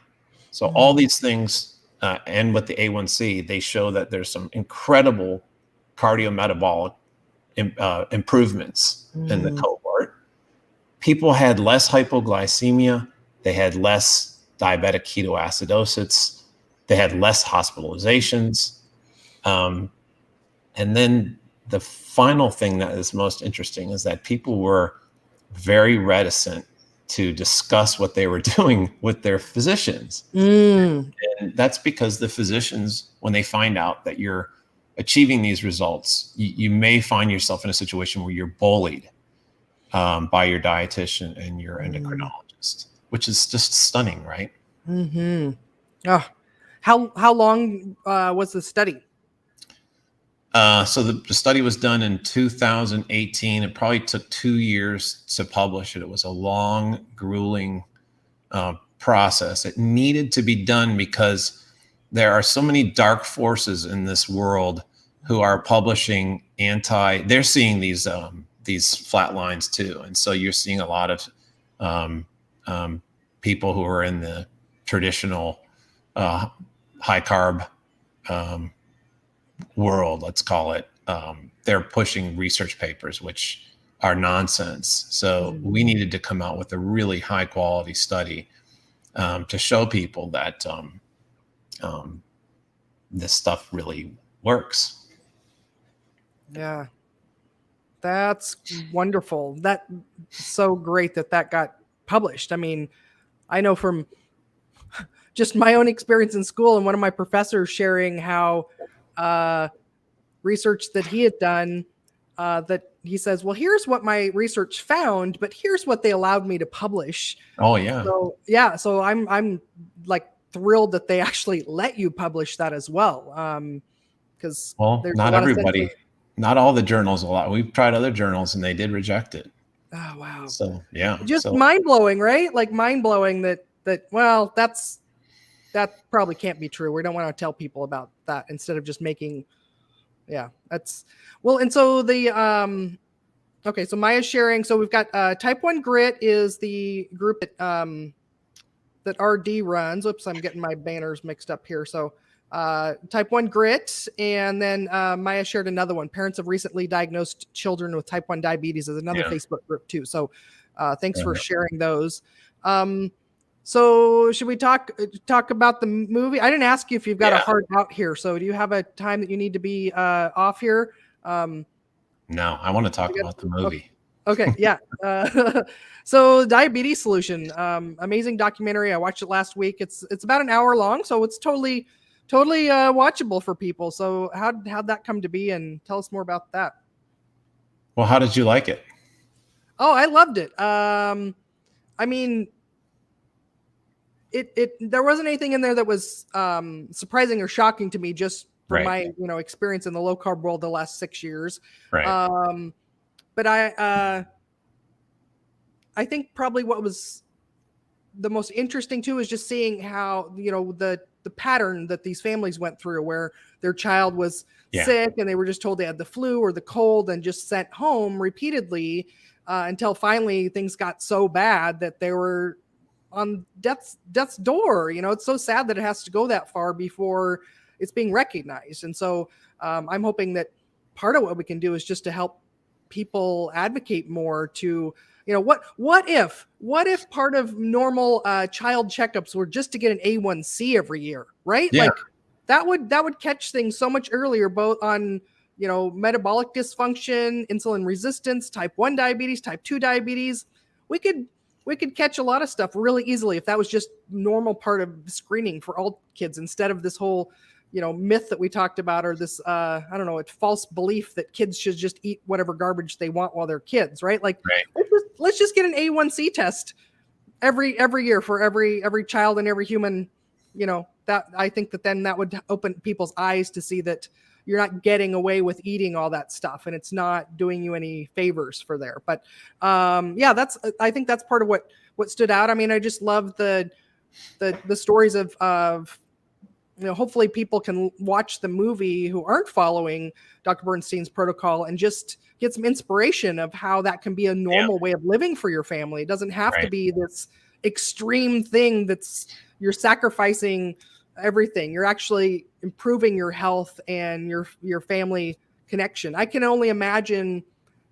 So all these things, and with the A1C, they show that there's some incredible cardiometabolic improvements in the cohort. People had less hypoglycemia. They had less diabetic ketoacidosis. They had less hospitalizations. And then the final thing that is most interesting is that people were very reticent to discuss what they were doing with their physicians. And that's because the physicians, when they find out that you're achieving these results, you may find yourself in a situation where you're bullied by your dietitian and your endocrinologist, which is just stunning, right? Oh, how long was the study? So the study was done in 2018. It probably took 2 years to publish it. It was a long, grueling process. It needed to be done because there are so many dark forces in this world who are publishing they're seeing these flat lines too. And so you're seeing a lot of people who are in the traditional high carb world, let's call it, they're pushing research papers, which are nonsense. So we needed to come out with a really high quality study to show people that this stuff really works. Yeah, that's wonderful. That's so great that got published. I mean, I know from just my own experience in school and one of my professors sharing how research that he had done, that he says, well, here's what my research found, but here's what they allowed me to publish. Oh yeah. So yeah, so I'm like thrilled that they actually let you publish that as well. Because not everybody, not all the journals allow. We've tried other journals and they did reject it. Oh wow. So yeah. Just mind-blowing, right? Like mind-blowing that well, that probably can't be true. We don't want to tell people about that instead of just making, that's well. And so the okay, so Maya's sharing. So we've got Type 1 Grit is the group that RD runs. Oops, I'm getting my banners mixed up here. So Type 1 Grit, and then Maya shared another one. Parents of recently diagnosed children with Type 1 diabetes is another Facebook group too. So thanks for sharing those. So should we talk about the movie? I didn't ask you if you've got a hard out here. So do you have a time that you need to be off here? No, I want to talk about the movie. Okay. Yeah. So Diabetes Solution, amazing documentary. I watched it last week. It's about an hour long, so it's totally watchable for people. So how'd that come to be, and tell us more about that. Well, how did you like it? Oh, I loved it. I mean, there wasn't anything in there that was surprising or shocking to me, just from my experience in the low carb world the last 6 years. Right. But I think probably what was the most interesting too is just seeing how the the pattern that these families went through, where their child was Yeah. sick and they were just told they had the flu or the cold and just sent home repeatedly until finally things got so bad that they were on death's door. It's so sad that it has to go that far before it's being recognized. And so I'm hoping that part of what we can do is just to help people advocate more to, what if part of normal child checkups were just to get an A1C every year, right? Yeah. Like that would catch things so much earlier, both on, metabolic dysfunction, insulin resistance, type 1 diabetes, type 2 diabetes. We could catch a lot of stuff really easily if that was just normal part of screening for all kids, instead of this whole, myth that we talked about, or this, I don't know, a false belief that kids should just eat whatever garbage they want while they're kids, right? Like, Right. let's just get an A1C test every year for every child and every human. That I think that would open people's eyes to see that you're not getting away with eating all that stuff, and it's not doing you any favors for there. But I think that's part of what stood out. I mean, I just love the stories of hopefully people can watch the movie who aren't following Dr. Bernstein's protocol and just get some inspiration of how that can be a normal way of living for your family. It doesn't have to be this extreme thing you're sacrificing everything. You're actually improving your health and your family connection. I can only imagine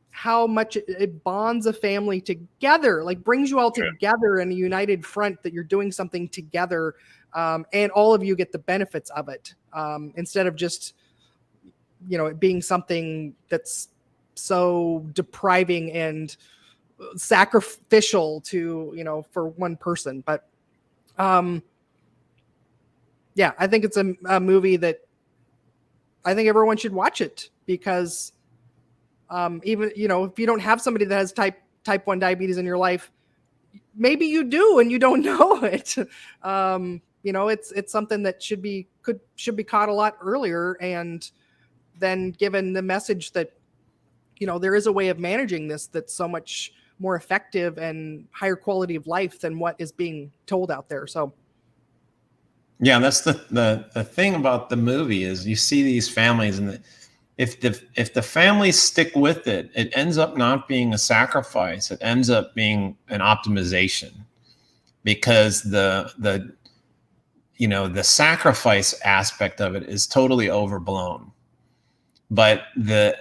how much it bonds a family together, like brings you all together in a united front, that you're doing something together, and all of you get the benefits of it, instead of just, it being something that's so depriving and sacrificial to, for one person. But I think it's a movie that I think everyone should watch it, because even, if you don't have somebody that has type 1 diabetes in your life, maybe you do and you don't know it. It's something that should be caught a lot earlier, and then given the message that, there is a way of managing this that's so much more effective and higher quality of life than what is being told out there. So yeah, that's the thing about the movie, is you see these families, and if the families stick with it, it ends up not being a sacrifice. It ends up being an optimization, because the sacrifice aspect of it is totally overblown. But the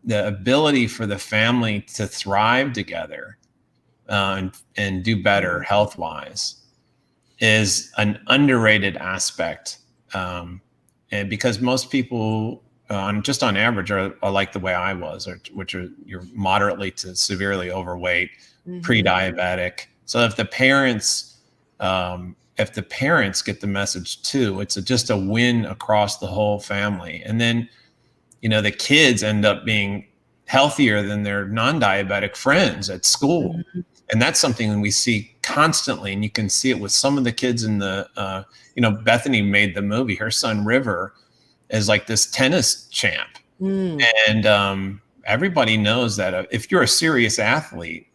ability for the family to thrive together and do better health-wise is an underrated aspect. And because most people, just on average, are like the way I was, which are, you're moderately to severely overweight, pre-diabetic. So if the parents get the message too, it's just a win across the whole family. And then, the kids end up being healthier than their non-diabetic friends at school. And that's something we see constantly. And you can see it with some of the kids in the, Bethany made the movie. Her son River is like this tennis champ. And everybody knows that if you're a serious athlete,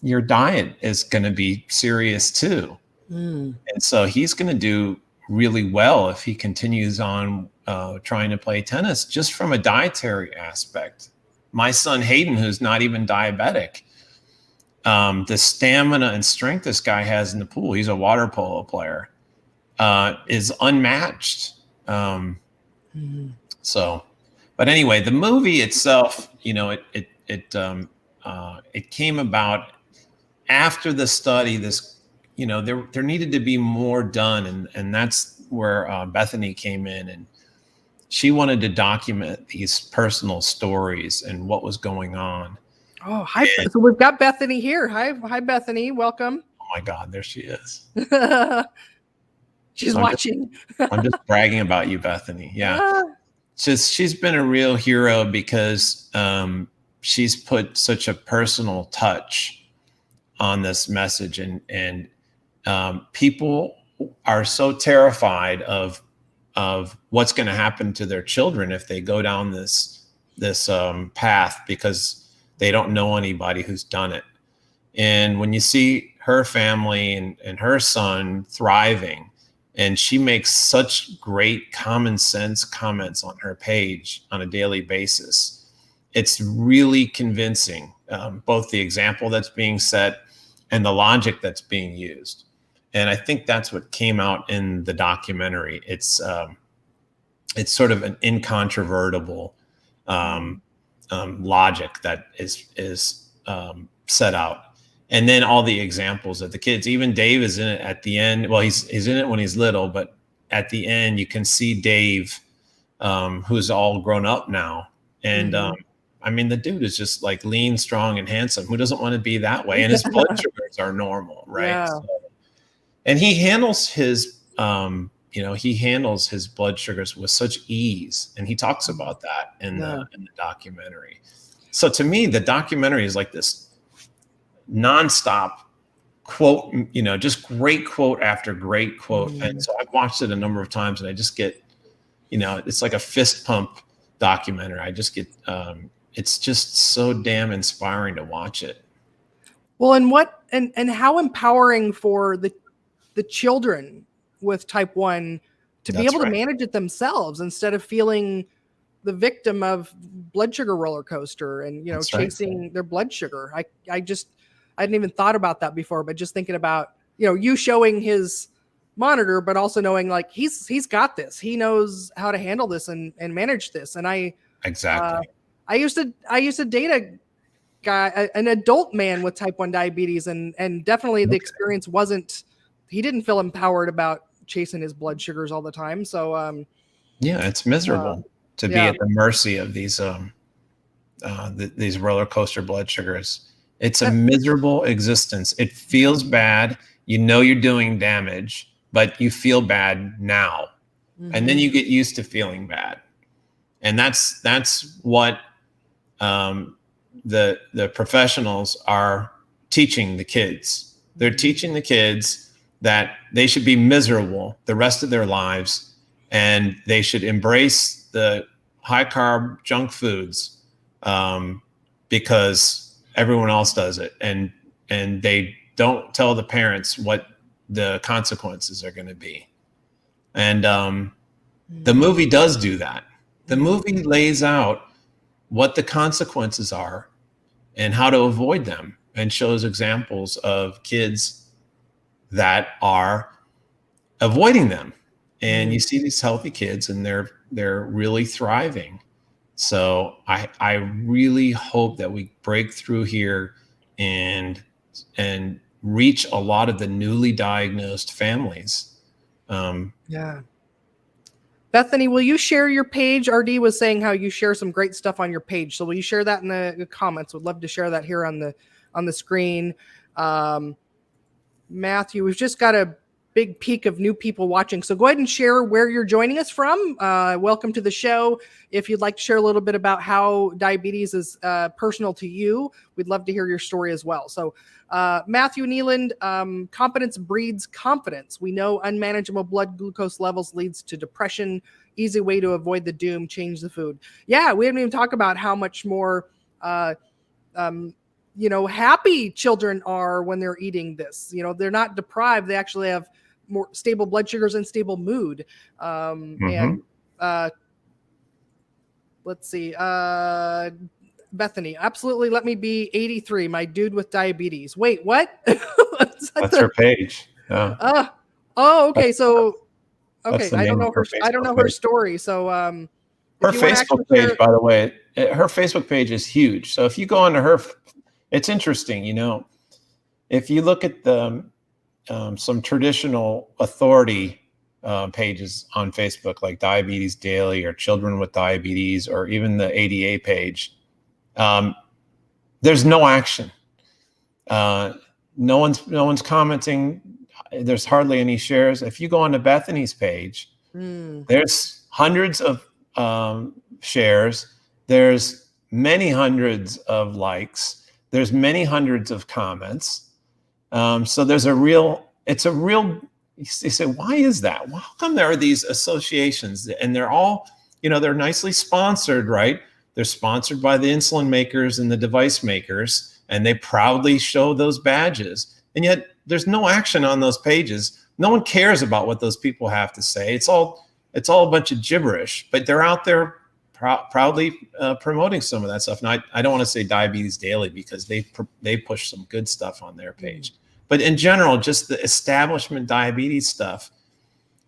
your diet is going to be serious too. And so he's going to do really well if he continues on trying to play tennis, just from a dietary aspect. My son Hayden, who's not even diabetic, the stamina and strength this guy has in the pool, he's a water polo player, is unmatched. So, but anyway, the movie itself, it came about after the study. This, there needed to be more done, and that's where Bethany came in, and she wanted to document these personal stories and what was going on. Oh, hi! So we've got Bethany here. Hi, Bethany. Welcome. Oh my God, there she is. She's watching. I'm just bragging about you, Bethany. Yeah. She's been a real hero, because she's put such a personal touch on this message, and people are so terrified of what's going to happen to their children if they go down this path, because they don't know anybody who's done it. And when you see her family and her son thriving, And she makes such great common sense comments on her page on a daily basis. It's really convincing, both the example that's being set and the logic that's being used. And I think that's what came out in the documentary. It's sort of an incontrovertible logic that is set out. And then all the examples of the kids, even Dave is in it at the end. Well, he's in it when he's little, but at the end you can see Dave, who's all grown up now. And I mean, the dude is just like lean, strong, and handsome. Who doesn't want to be that way? And his blood sugars are normal, right? Yeah. So, and he handles his, he handles his blood sugars with such ease. And he talks about that in the documentary. So to me, the documentary is like this nonstop quote, just great quote after great quote. And so I've watched it a number of times, and I just get, it's like a fist pump documentary. I just get, it's just so damn inspiring to watch it. Well, and how empowering for the children with type 1 to be able to manage it themselves instead of feeling the victim of blood sugar roller coaster and, chasing their blood sugar. I hadn't even thought about that before, but just thinking about, you showing his monitor, but also knowing like he's got this, he knows how to handle this and manage this. And I used to date a guy, an adult man with type 1 diabetes, and definitely the experience he didn't feel empowered about chasing his blood sugars all the time. So, it's miserable to be at the mercy of these roller coaster blood sugars. It's a miserable existence. It feels bad. You're doing damage, but you feel bad now. And then you get used to feeling bad. And that's what the professionals are teaching the kids. They're teaching the kids that they should be miserable the rest of their lives, and they should embrace the high carb junk foods because everyone else does it, and they don't tell the parents what the consequences are going to be. And the movie does do that. The movie lays out what the consequences are and how to avoid them, and shows examples of kids that are avoiding them. And you see these healthy kids, and they're really thriving. So I really hope that we break through here and reach a lot of the newly diagnosed families. Bethany, will you share your page? RD was saying how you share some great stuff on your page. So will you share that in the comments? Would love to share that here on the screen. Matthew, we've just got a big peak of new people watching. So go ahead and share where you're joining us from. Welcome to the show. If you'd like to share a little bit about how diabetes is personal to you, we'd love to hear your story as well. So Matthew Nealand, competence breeds confidence. We know unmanageable blood glucose levels leads to depression. Easy way to avoid the doom, change the food. Yeah, we haven't even talked about how much more happy children are when they're eating this. They're not deprived. They actually have more stable blood sugars and stable mood. And let's see. Bethany, absolutely. Let me be 83. My dude with diabetes. Wait, what? That's her page. Yeah. Okay. So, okay. I don't know her. I don't know her story. So, her Facebook page, by the way, her Facebook page is huge. So if you go onto her, it's interesting. If you look at some traditional authority pages on Facebook, like Diabetes Daily or Children with Diabetes, or even the ADA page, there's no action. No one's commenting. There's hardly any shares. If you go onto Bethany's page, there's hundreds of shares. There's many hundreds of likes. There's many hundreds of comments. So there's it's a real, you say, why is that? Well, how come there are these associations, and they're all, they're nicely sponsored, right? They're sponsored by the insulin makers and the device makers, and they proudly show those badges. And yet there's no action on those pages No one cares about what those people have to say. It's all a bunch of gibberish, but they're out there proudly promoting some of that stuff. And I don't want to say Diabetes Daily because they push some good stuff on their page. But in general, just the establishment diabetes stuff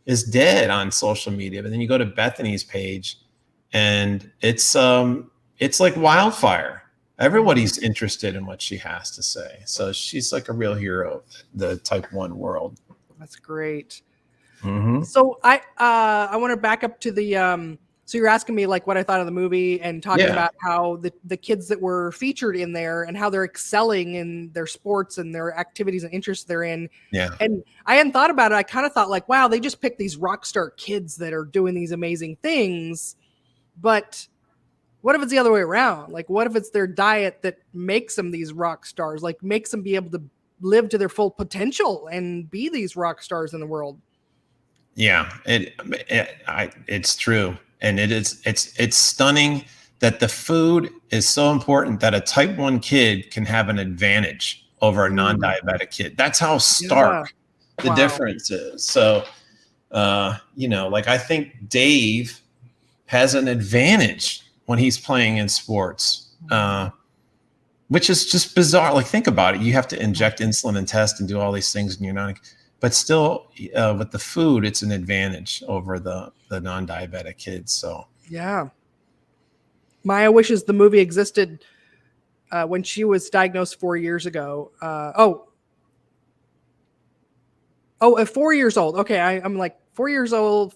is dead on social media. But then you go to Bethany's page and it's like wildfire. Everybody's interested in what she has to say. So she's like a real hero of the type 1 world. That's great. Mm-hmm. So I want to back up to the so you're asking me like what I thought of the movie and talking about how the kids that were featured in there and how they're excelling in their sports and their activities and interests they're in. Yeah. And I hadn't thought about it. I kind of thought like, wow, they just picked these rock star kids that are doing these amazing things. But what if it's the other way around? Like, what if it's their diet that makes them these rock stars, like makes them be able to live to their full potential and be these rock stars in the world? Yeah, it's true. And it's stunning that the food is so important that a type 1 kid can have an advantage over a non-diabetic kid. That's how stark the difference is. So, like I think Dave has an advantage when he's playing in sports, which is just bizarre. Like, think about it. You have to inject insulin and test and do all these things, and you're not. But still, with the food, it's an advantage over the non-diabetic kids. So yeah, Maya wishes the movie existed when she was diagnosed 4 years ago. At 4 years old. Okay, I'm like 4 years old.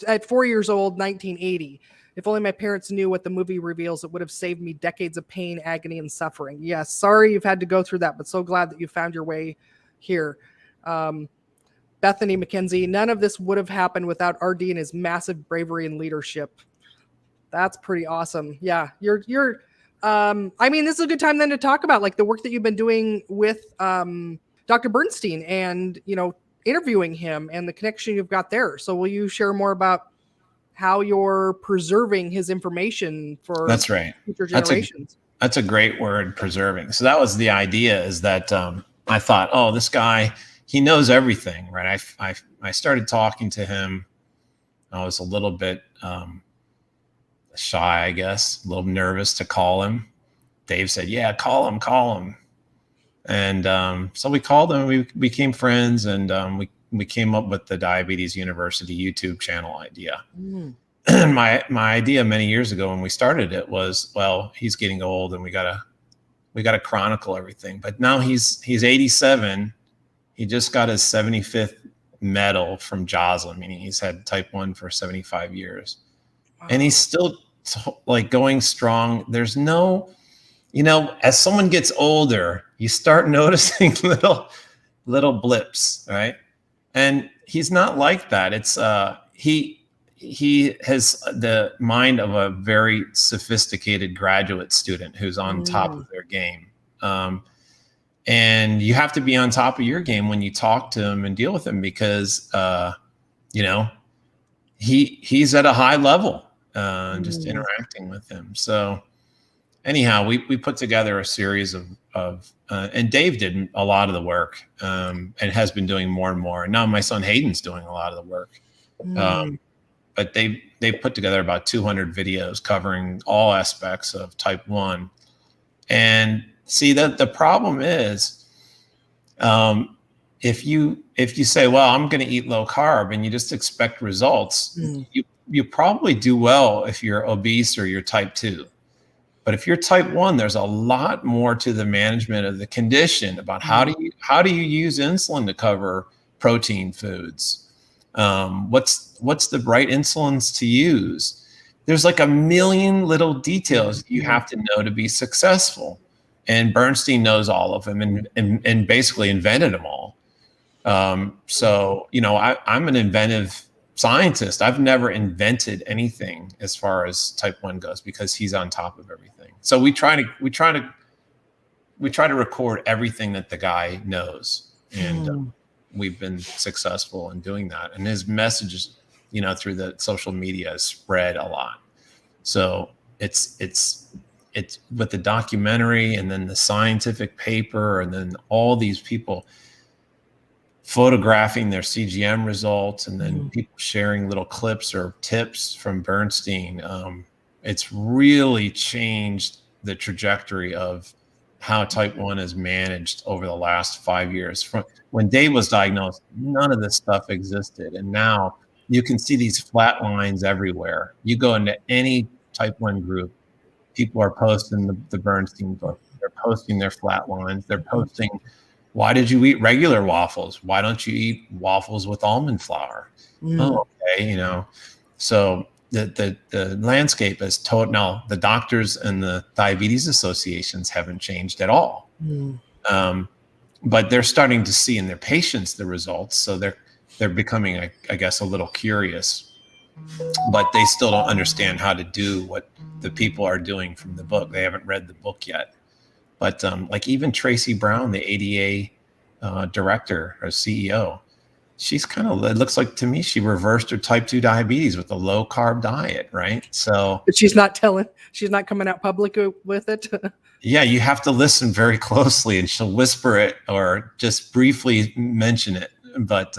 At 4 years old, 1980. If only my parents knew what the movie reveals, it would have saved me decades of pain, agony, and suffering. Yes, sorry you've had to go through that, but so glad that you found your way here. Bethany McKenzie, none of this would have happened without RD and his massive bravery and leadership. That's pretty awesome. Yeah, I mean, this is a good time then to talk about like the work that you've been doing with Dr. Bernstein and, interviewing him and the connection you've got there. So will you share more about how you're preserving his information for That's right. future generations? That's a great word, preserving. So that was the idea, is that I thought, oh, this guy, he knows everything, right? I started talking to him. I was a little bit shy, I guess, a little nervous to call him. Dave said, yeah, call him. And so we called him, we became friends, and we came up with the Diabetes University YouTube channel idea. And my idea many years ago when we started it was, well, he's getting old and we gotta chronicle everything. But now he's 87. He just got his 75th medal from Joslin, meaning he's had type 1 for 75 years. Wow. And he's still like going strong. There's no, as someone gets older, you start noticing little blips, right? And he's not like that. It's he has the mind of a very sophisticated graduate student who's on top of their game. And you have to be on top of your game when you talk to him and deal with him, because he's at a high level, just interacting with him. So anyhow, we put together a series of and Dave did a lot of the work, and has been doing more and more. And now my son Hayden's doing a lot of the work. But they put together about 200 videos covering all aspects of type 1. And see, that the problem is, if you say, well, I'm going to eat low carb, and you just expect results, you probably do well if you're obese or you're type 2. But if you're type 1, there's a lot more to the management of the condition about how do you use insulin to cover protein foods. What's the right insulins to use? There's like a million little details you have to know to be successful. And Bernstein knows all of them and basically invented them all. So, I'm an inventive scientist. I've never invented anything as far as type 1 goes, because he's on top of everything. So we try to record everything that the guy knows. And we've been successful in doing that. And his messages, through the social media spread a lot. So it's with the documentary and then the scientific paper and then all these people photographing their CGM results, and then people sharing little clips or tips from Bernstein. It's really changed the trajectory of how type 1 is managed over the last 5 years. From when Dave was diagnosed, none of this stuff existed. And now you can see these flat lines everywhere. You go into any type 1 group, people are posting the Bernstein book. They're posting their flat lines. They're posting, why did you eat regular waffles? Why don't you eat waffles with almond flour? Oh, okay, So the landscape is total. Now the doctors and the diabetes associations haven't changed at all, but they're starting to see in their patients the results. So they're becoming, I guess, a little curious, but they still don't understand how to do what the people are doing from the book. They haven't read the book yet. But like even Tracy Brown, the ADA director or CEO, she's kind of, it looks like to me, she reversed her type 2 diabetes with a low carb diet, right? So, but she's not coming out public with it. Yeah, you have to listen very closely, and she'll whisper it or just briefly mention it. But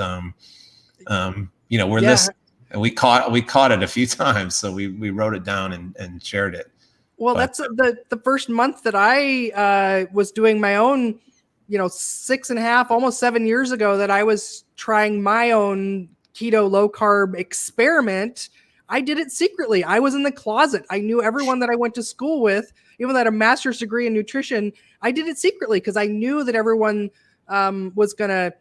we're listening. And we caught it a few times, so we wrote it down and shared it. Well, that's the first month that I was doing my own, 6.5, almost 7 years ago, that I was trying my own keto low carb experiment. I did it secretly. I was in the closet. I knew everyone that I went to school with, even though I had a master's degree in nutrition. I did it secretly because I knew that everyone was going to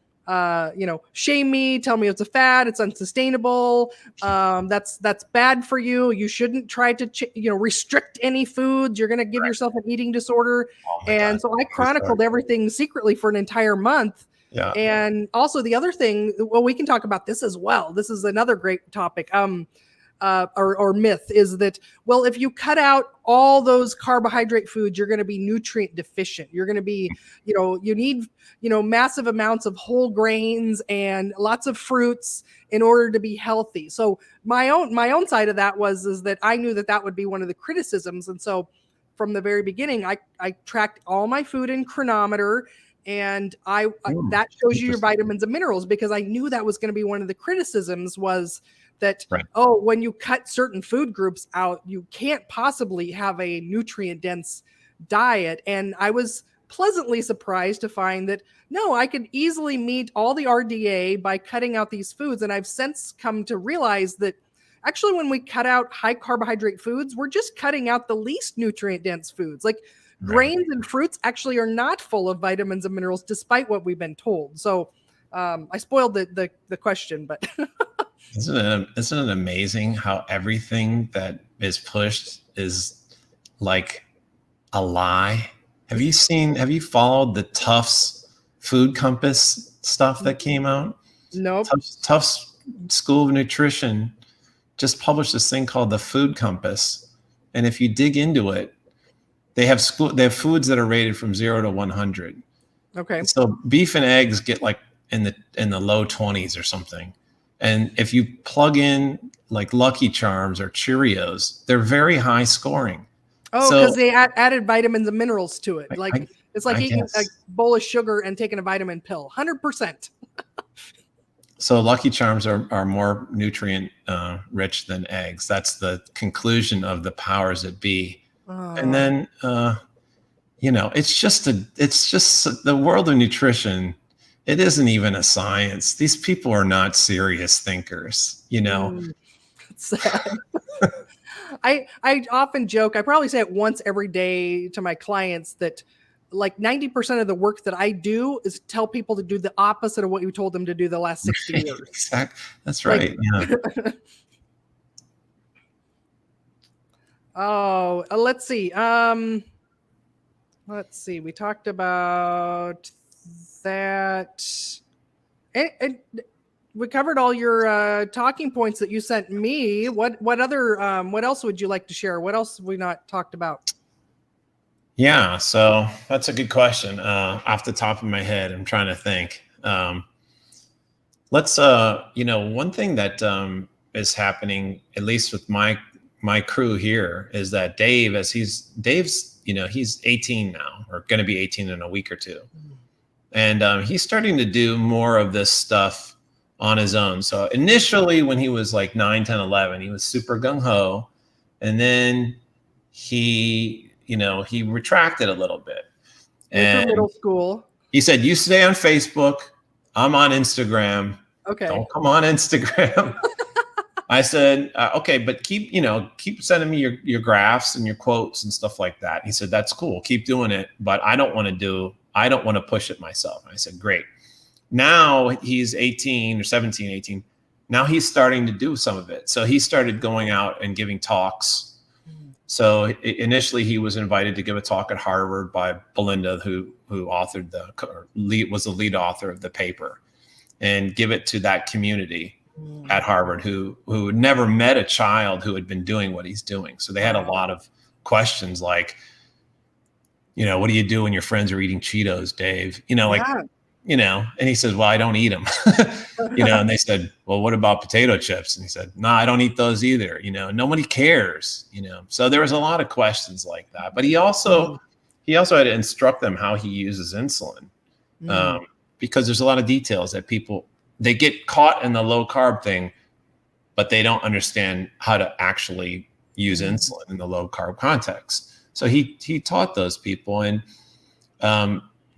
shame me, tell me it's a fad, it's unsustainable, that's bad for you. You shouldn't try to, restrict any foods. You're going to give yourself an eating disorder. And so I chronicled everything secretly for an entire month. Yeah. And also the other thing, well, we can talk about this as well. This is another great topic. Or myth is that, well, if you cut out all those carbohydrate foods, you're going to be nutrient deficient. You're going to be, you need, massive amounts of whole grains and lots of fruits in order to be healthy. So my own side of that is that I knew that would be one of the criticisms. And so from the very beginning, I tracked all my food in Chronometer, and that shows you your vitamins and minerals, because I knew that was going to be one of the criticisms was that, when you cut certain food groups out, you can't possibly have a nutrient dense diet. And I was pleasantly surprised to find that, no, I could easily meet all the RDA by cutting out these foods. And I've since come to realize that actually when we cut out high carbohydrate foods, we're just cutting out the least nutrient dense foods. Like grains and fruits actually are not full of vitamins and minerals, despite what we've been told. So I spoiled the question, but Isn't it amazing how everything that is pushed is like a lie? Have you followed the Tufts Food Compass stuff that came out? Nope. Tufts School of Nutrition just published this thing called the Food Compass. And if you dig into it, they have foods that are rated from 0 to 100. Okay. So beef and eggs get like in the low 20s or something. And if you plug in like Lucky Charms or Cheerios, they're very high scoring. Oh, because they added vitamins and minerals to it. It's like eating a bowl of sugar and taking a vitamin pill. 100%. So Lucky Charms are more nutrient rich than eggs. That's the conclusion of the powers that be. Oh. And then it's just the world of nutrition. It isn't even a science. These people are not serious thinkers, It's sad. I often joke, I probably say it once every day to my clients, that like 90% of the work that I do is tell people to do the opposite of what you told them to do the last 60 years. Exactly. That's right. Oh, let's see. We talked about that, and we covered all your talking points that you sent me. What else would you like to share? What else have we not talked about? Yeah, so that's a good question. Off the top of my head, I'm trying to think. Let's one thing that is happening, at least with my crew here, is that Dave's 18 now, or going to be 18 in a week or two. And he's starting to do more of this stuff on his own. So initially when he was like 9, 10, 11, he was super gung-ho. And then he retracted a little bit. Enter And middle school. he said, you stay on Facebook. I'm on Instagram. Okay. Don't come on Instagram. I said, okay, but keep sending me your graphs and your quotes and stuff like that. He said, that's cool. Keep doing it. But I don't want to push it myself. And I said, great. Now he's 18 or 17, 18. Now he's starting to do some of it. So he started going out and giving talks. So initially he was invited to give a talk at Harvard by Belinda, who authored was the lead author of the paper, and give it to that community at Harvard who had never met a child who had been doing what he's doing. So they had a lot of questions like, what do you do when your friends are eating Cheetos, Dave? And he says, well, I don't eat them, and they said, well, what about potato chips? And he said, no, I don't eat those either. Nobody cares, So there was a lot of questions like that, but he also had to instruct them how he uses insulin, because there's a lot of details that they get caught in the low carb thing, but they don't understand how to actually use insulin in the low carb context. So he taught those people, and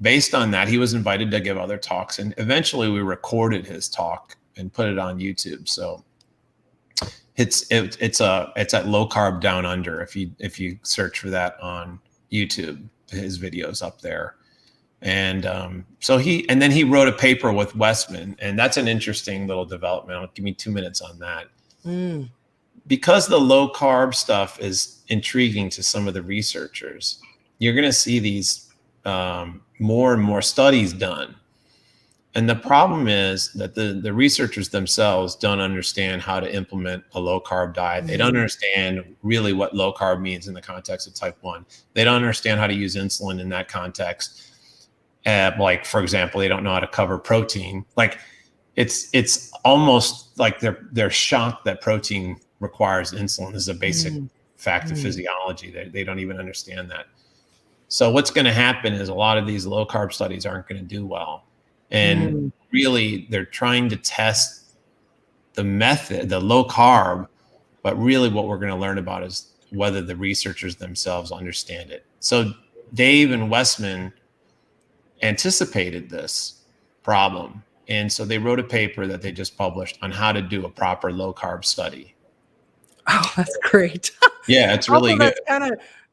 based on that, he was invited to give other talks, and eventually we recorded his talk and put it on YouTube. So it's at Low Carb Down Under. If you search for that on YouTube, his video's up there. And then he wrote a paper with Westman, and that's an interesting little development. I'll give me 2 minutes on that. Because the low carb stuff is intriguing to some of the researchers, you're going to see these more and more studies done. And the problem is that the researchers themselves don't understand how to implement a low carb diet. They don't understand really what low carb means in the context of type 1. They don't understand how to use insulin in that context. Like, for example, they don't know how to cover protein. Like it's almost like they're shocked that protein requires insulin. This is a basic fact of physiology. They don't even understand that. So what's going to happen is a lot of these low carb studies aren't going to do well. And really they're trying to test the method, the low carb, but really what we're going to learn about is whether the researchers themselves understand it. So Dave and Westman anticipated this problem. And so they wrote a paper that they just published on how to do a proper low carb study. Oh, that's great. Yeah, it's really good.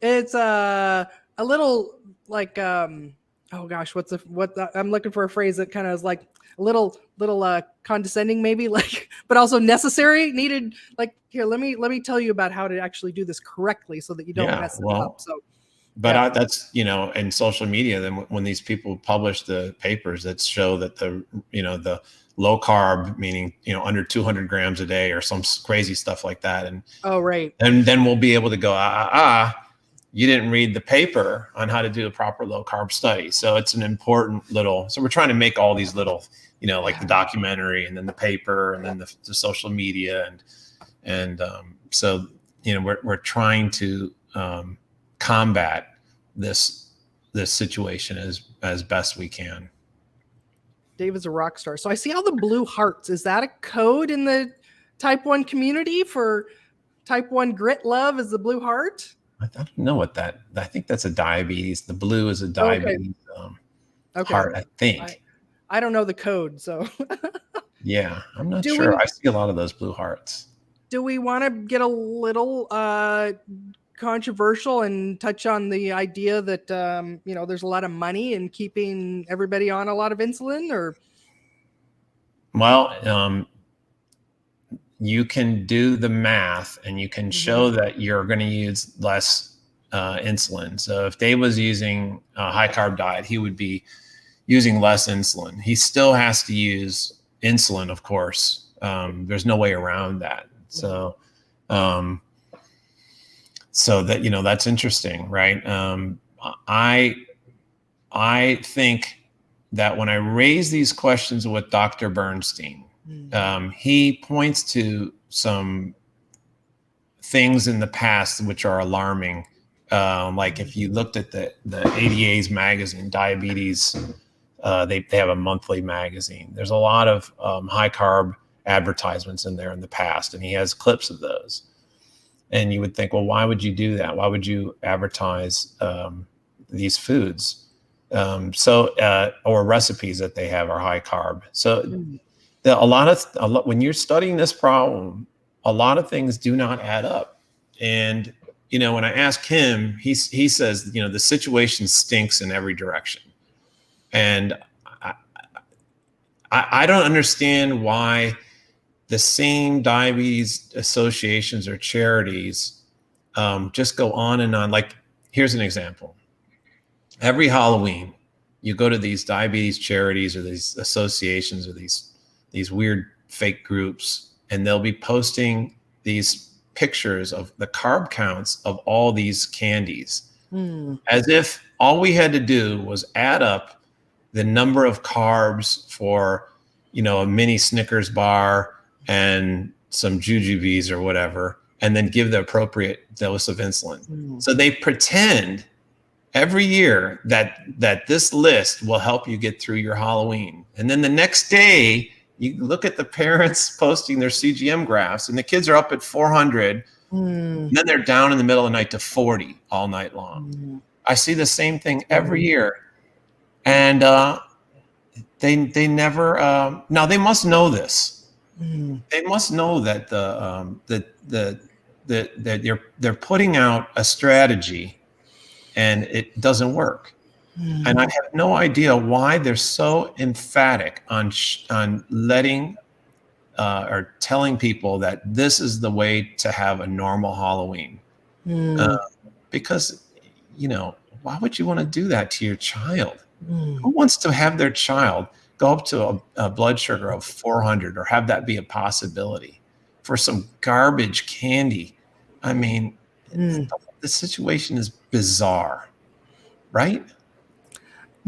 It's a little like I'm looking for a phrase that kind of is like a little condescending maybe, like, but also necessary, needed. Like, here, let me tell you about how to actually do this correctly so that you don't mess it up. So but that's, in social media, then when these people publish the papers that show that the low carb, meaning, under 200 grams a day or some crazy stuff like that. And then we'll be able to go, you didn't read the paper on how to do a proper low carb study. So it's an important so we're trying to make all these little, like the documentary and then the paper and then the social media. So, we're trying to combat this situation as best we can. Dave is a rock star. So I see all the blue hearts. Is that a code in the type 1 community for type 1 grit love? Is the blue heart? I don't know I think that's a diabetes. The blue is a diabetes heart, I think. I don't know the code, so. Yeah, I'm not sure. I see a lot of those blue hearts. Do we want to get a little controversial and touch on the idea that, there's a lot of money in keeping everybody on a lot of insulin? Or? Well, you can do the math and you can show that you're going to use less insulin. So if Dave was using a high carb diet, he would be using less insulin. He still has to use insulin, of course. There's no way around that. So that, that's interesting, right? I think that when I raise these questions with Dr. Bernstein, he points to some things in the past which are alarming. Like if you looked at the ADA's magazine, Diabetes They have a monthly magazine. There's a lot of high carb advertisements in there in the past, and he has clips of those. And you would think, well, why would you do that? Why would you advertise these foods? Or recipes that they have are high carb. So when you're studying this problem, a lot of things do not add up. And, when I ask him, he says, the situation stinks in every direction. And I don't understand why the same diabetes associations or charities just go on and on. Like, here's an example. Every Halloween, you go to these diabetes charities or these associations or these weird fake groups, and they'll be posting these pictures of the carb counts of all these candies, as if all we had to do was add up the number of carbs for, a mini Snickers bar and some jujubes or whatever, and then give the appropriate dose of insulin. So they pretend every year that this list will help you get through your Halloween. And then the next day, you look at the parents posting their CGM graphs, and the kids are up at 400. And then they're down in the middle of the night to 40 all night long. I see the same thing every year. And they never, now they must know this. They must know that that they're putting out a strategy and it doesn't work. And I have no idea why they're so emphatic on letting or telling people that this is the way to have a normal Halloween. Because, why would you want to do that to your child? Who wants to have their child go up to a blood sugar of 400 or have that be a possibility for some garbage candy? I mean, the situation is bizarre, right?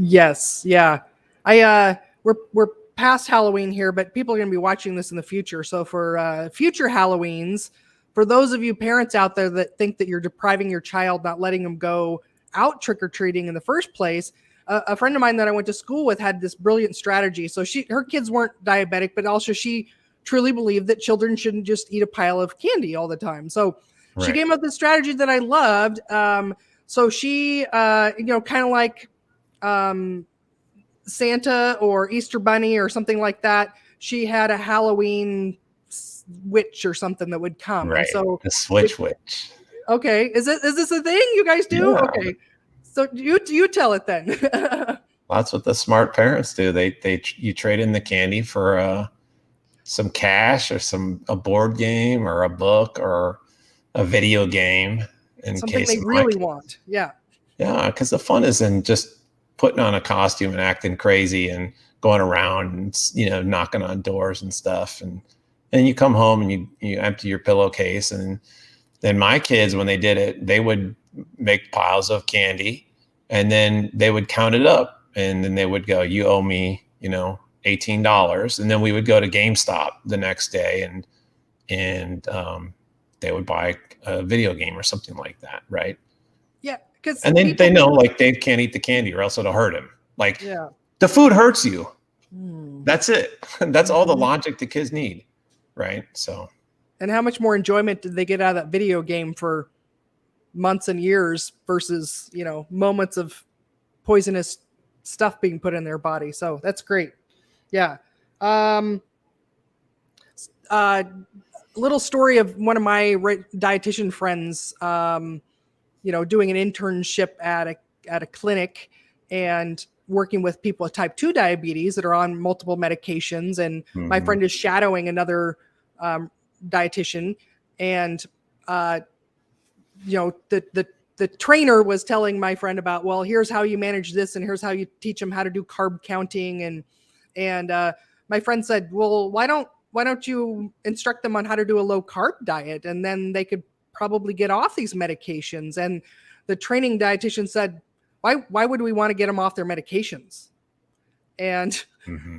Yes. Yeah. We're past Halloween here, but people are going to be watching this in the future. So for future Halloweens, for those of you parents out there that think that you're depriving your child, not letting them go out trick-or-treating in the first place, a friend of mine that I went to school with had this brilliant strategy. So her kids weren't diabetic, but also she truly believed that children shouldn't just eat a pile of candy all the time. So she came up with this strategy that I loved. So she, kind of like Santa or Easter Bunny or something like that. She had a Halloween witch or something that would come. Right. And so the switch witch. Okay. Is this a thing you guys do? Yeah. Okay. So you tell it then. That's what the smart parents do. You trade in the candy for some cash or a board game or a book or a video game in Something case they really want. Yeah. Yeah, because the fun is in just putting on a costume and acting crazy and going around and knocking on doors and stuff, and you come home and you empty your pillowcase. And then my kids, when they did it, they would make piles of candy and then they would count it up, and then they would go, "You owe me, $18." And then we would go to GameStop the next day and they would buy a video game or something like that, right? Yeah. And then they know, like, they can't eat the candy or else it'll hurt him. Like, the food hurts you. That's it. That's all the logic the kids need, right? So. And how much more enjoyment did they get out of that video game for months and years versus, moments of poisonous stuff being put in their body? So that's great. Yeah. Little story of one of my dietitian friends, doing an internship at a clinic and working with people with type 2 diabetes that are on multiple medications. And my friend is shadowing another dietitian, and the trainer was telling my friend about, well, here's how you manage this and here's how you teach them how to do carb counting. And my friend said, well, why don't you instruct them on how to do a low carb diet, and then they could probably get off these medications. And the training dietitian said, why would we want to get them off their medications? And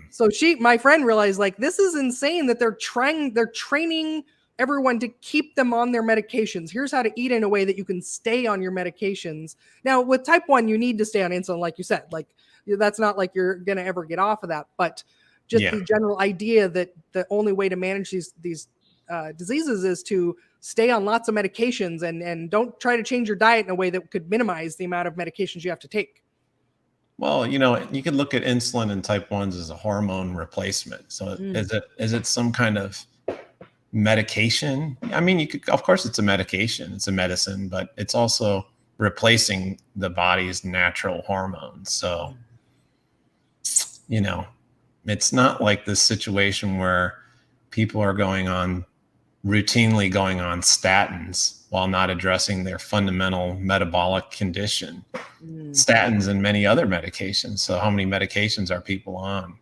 so my friend realized, like, this is insane that they're training everyone to keep them on their medications. Here's how to eat in a way that you can stay on your medications. Now, with type 1, you need to stay on insulin, like you said. Like, that's not like you're going to ever get off of that, but just the general idea that the only way to manage these diseases is to stay on lots of medications, and don't try to change your diet in a way that could minimize the amount of medications you have to take. Well, you could look at insulin in type 1s as a hormone replacement. So is it some kind of medication? I mean, of course it's a medication, it's a medicine, but it's also replacing the body's natural hormones. So, it's not like this situation where people are routinely going on statins while not addressing their fundamental metabolic condition. Statins and many other medications. So how many medications are people on?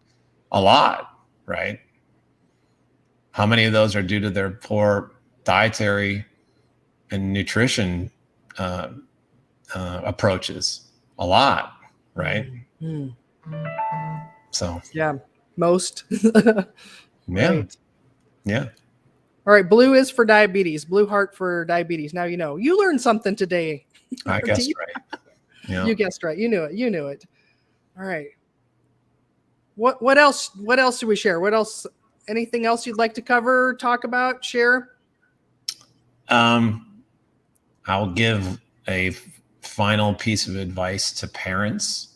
A lot, right? How many of those are due to their poor dietary and nutrition approaches? A lot, right? So most. Right. Yeah. All right, blue is for diabetes. Blue heart for diabetes. Now you learned something today. I guessed right. Yeah. You guessed right. You knew it. All right. What else do we share? What else? Anything else you'd like to cover, talk about, share? I'll give a final piece of advice to parents.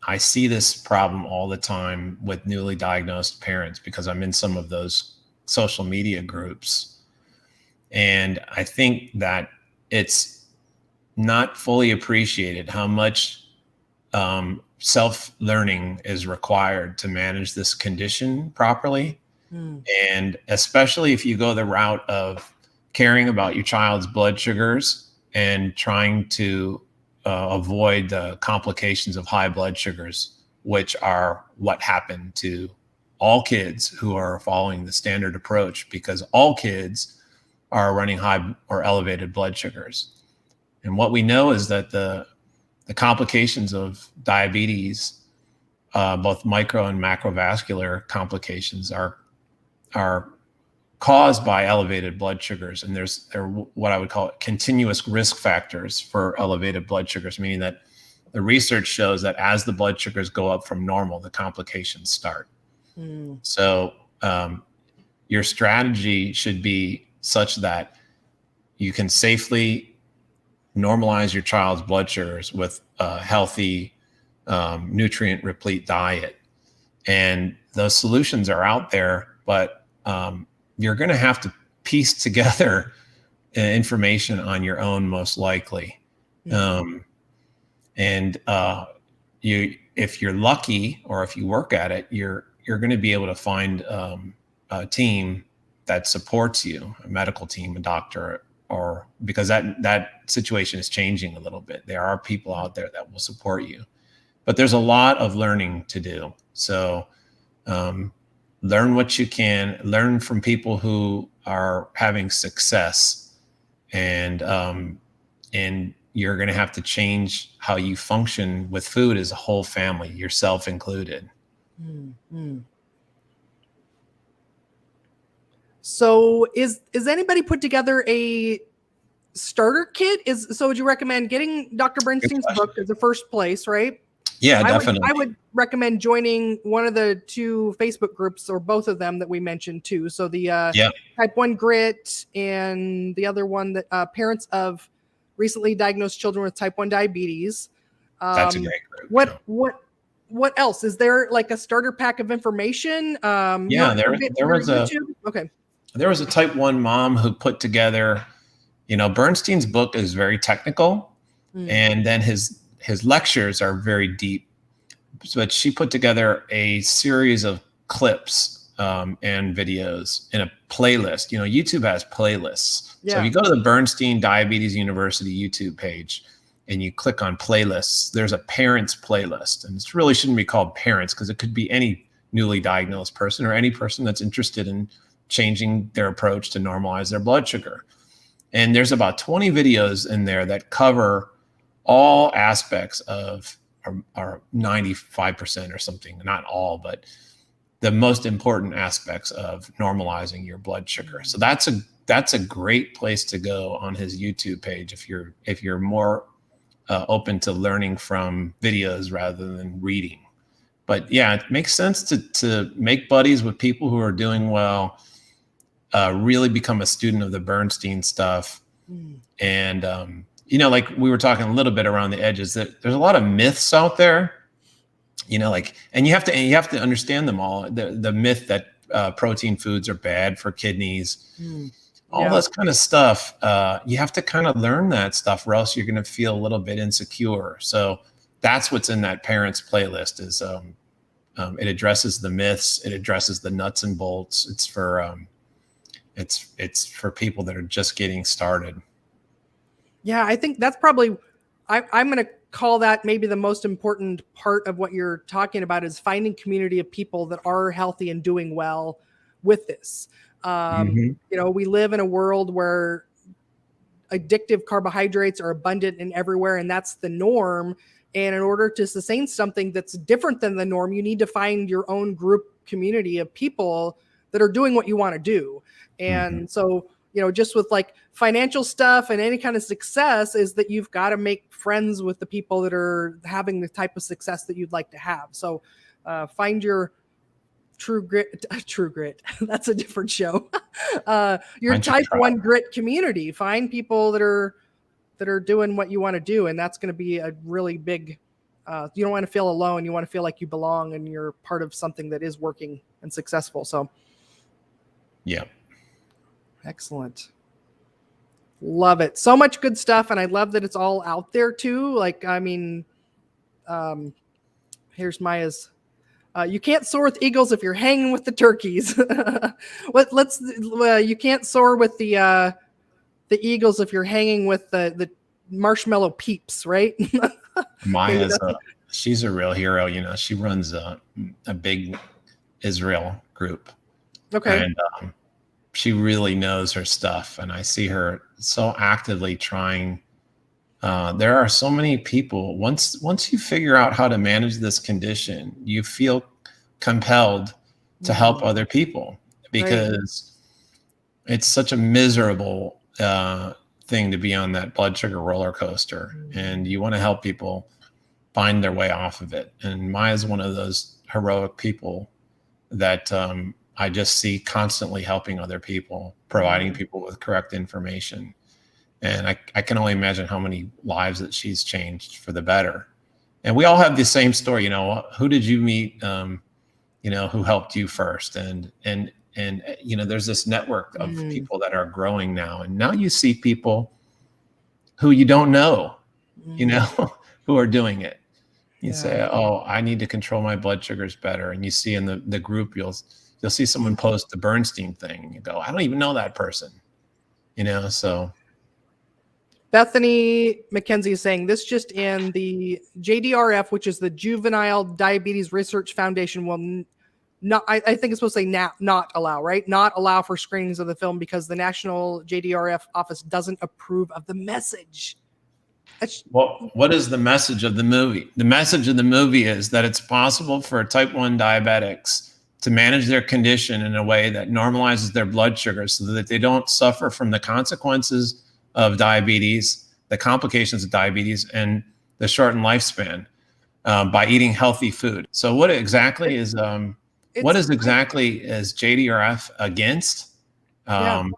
I see this problem all the time with newly diagnosed parents because I'm in some of those social media groups. And I think that it's not fully appreciated how much self-learning is required to manage this condition properly. And especially if you go the route of caring about your child's blood sugars and trying to avoid the complications of high blood sugars, which are what happened to all kids who are following the standard approach, because all kids are running high or elevated blood sugars. And what we know is that the complications of diabetes, both micro and macrovascular complications, are caused by elevated blood sugars. And there are what I would call continuous risk factors for elevated blood sugars, meaning that the research shows that as the blood sugars go up from normal, the complications start. So your strategy should be such that you can safely normalize your child's blood sugars with a healthy, nutrient-replete diet. And those solutions are out there, but you're going to have to piece together information on your own, most likely. If you're lucky, or if you work at it, you're going to be able to find a team that supports you, a medical team, a doctor, or because that situation is changing a little bit. There are people out there that will support you, but there's a lot of learning to do. So learn what you can, learn from people who are having success, and you're going to have to change how you function with food as a whole family, yourself included. So is anybody put together a starter kit? So would you recommend getting Dr. Bernstein's book as a first place, right? Yeah, definitely. I would recommend joining one of the two Facebook groups, or both of them that we mentioned too. So the Type 1 Grit, and the other one that parents of recently diagnosed children with type 1 diabetes. That's a great group. What else? Is there like a starter pack of information? There was a type 1 mom who put together, Bernstein's book is very technical, and then his lectures are very deep. But she put together a series of clips and videos in a playlist. YouTube has playlists. So if you go to the Bernstein Diabetes University YouTube page and you click on playlists, there's a parents playlist. And it really shouldn't be called parents, because it could be any newly diagnosed person or any person that's interested in changing their approach to normalize their blood sugar. And there's about 20 videos in there that cover all aspects of, or 95% or something, not all, but the most important aspects of normalizing your blood sugar. So that's a great place to go on his YouTube page if you're more open to learning from videos rather than reading. But yeah, it makes sense to make buddies with people who are doing well, really become a student of the Bernstein stuff. And, like we were talking a little bit around the edges, that there's a lot of myths out there, and you have to understand them all. The myth that protein foods are bad for kidneys, all this kind of stuff. You have to kind of learn that stuff, or else you're going to feel a little bit insecure. So that's what's in that parents playlist is, it addresses the myths. It addresses the nuts and bolts. It's for, it's for people that are just getting started. Yeah, I think that's probably, I'm going to call that maybe the most important part of what you're talking about is finding community of people that are healthy and doing well with this. We live in a world where addictive carbohydrates are abundant and everywhere, and that's the norm. And in order to sustain something that's different than the norm, you need to find your own group community of people that are doing what you want to do. And so, just with like financial stuff and any kind of success is that you've got to make friends with the people that are having the type of success that you'd like to have. So find your true grit. That's a different show. Your type 1 grit community. Find people that are doing what you want to do. And that's going to be a really big, you don't want to feel alone. You want to feel like you belong and you're part of something that is working and successful. So yeah. Excellent. Love it. So much good stuff. And I love that it's all out there too. Like, I mean, here's Maya's, you can't soar with eagles if you're hanging with the turkeys. You can't soar with the eagles if you're hanging with the marshmallow peeps, right? Maya's she's a real hero. She runs a big Israel group. Okay. And she really knows her stuff. And I see her so actively trying. There are so many people, once you figure out how to manage this condition, you feel compelled to help other people because it's such a miserable thing to be on that blood sugar roller coaster, and you want to help people find their way off of it. And Maya's one of those heroic people that I just see constantly helping other people, providing people with correct information. And I can only imagine how many lives that she's changed for the better. And we all have the same story. Who did you meet, who helped you first? And there's this network of people that are growing now. And now you see people who you don't know, who are doing it. You say, oh, I need to control my blood sugars better. And you see in the group, you'll see someone post the Bernstein thing. And you go, I don't even know that person, so. Bethany McKenzie is saying this just in: the JDRF, which is the Juvenile Diabetes Research Foundation, will not, I think it's supposed to say not allow, right? Not allow for screenings of the film because the National JDRF office doesn't approve of the message. Well, what is the message of the movie? The message of the movie is that it's possible for type 1 diabetics to manage their condition in a way that normalizes their blood sugar so that they don't suffer from the consequences of diabetes, the complications of diabetes, and the shortened lifespan by eating healthy food. So what exactly is JDRF against? And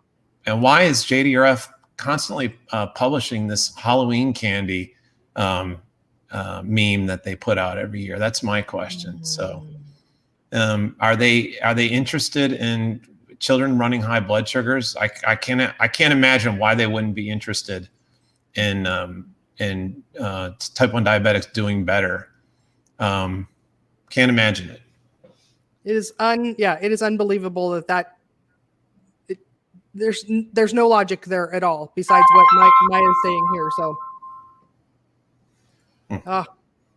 why is JDRF constantly publishing this Halloween candy meme that they put out every year? That's my question. So are they interested in children running high blood sugars? I can't imagine why they wouldn't be interested in type 1 diabetics doing better. Can't imagine it. It is unbelievable that there's no logic there at all besides what Maya is saying here. So,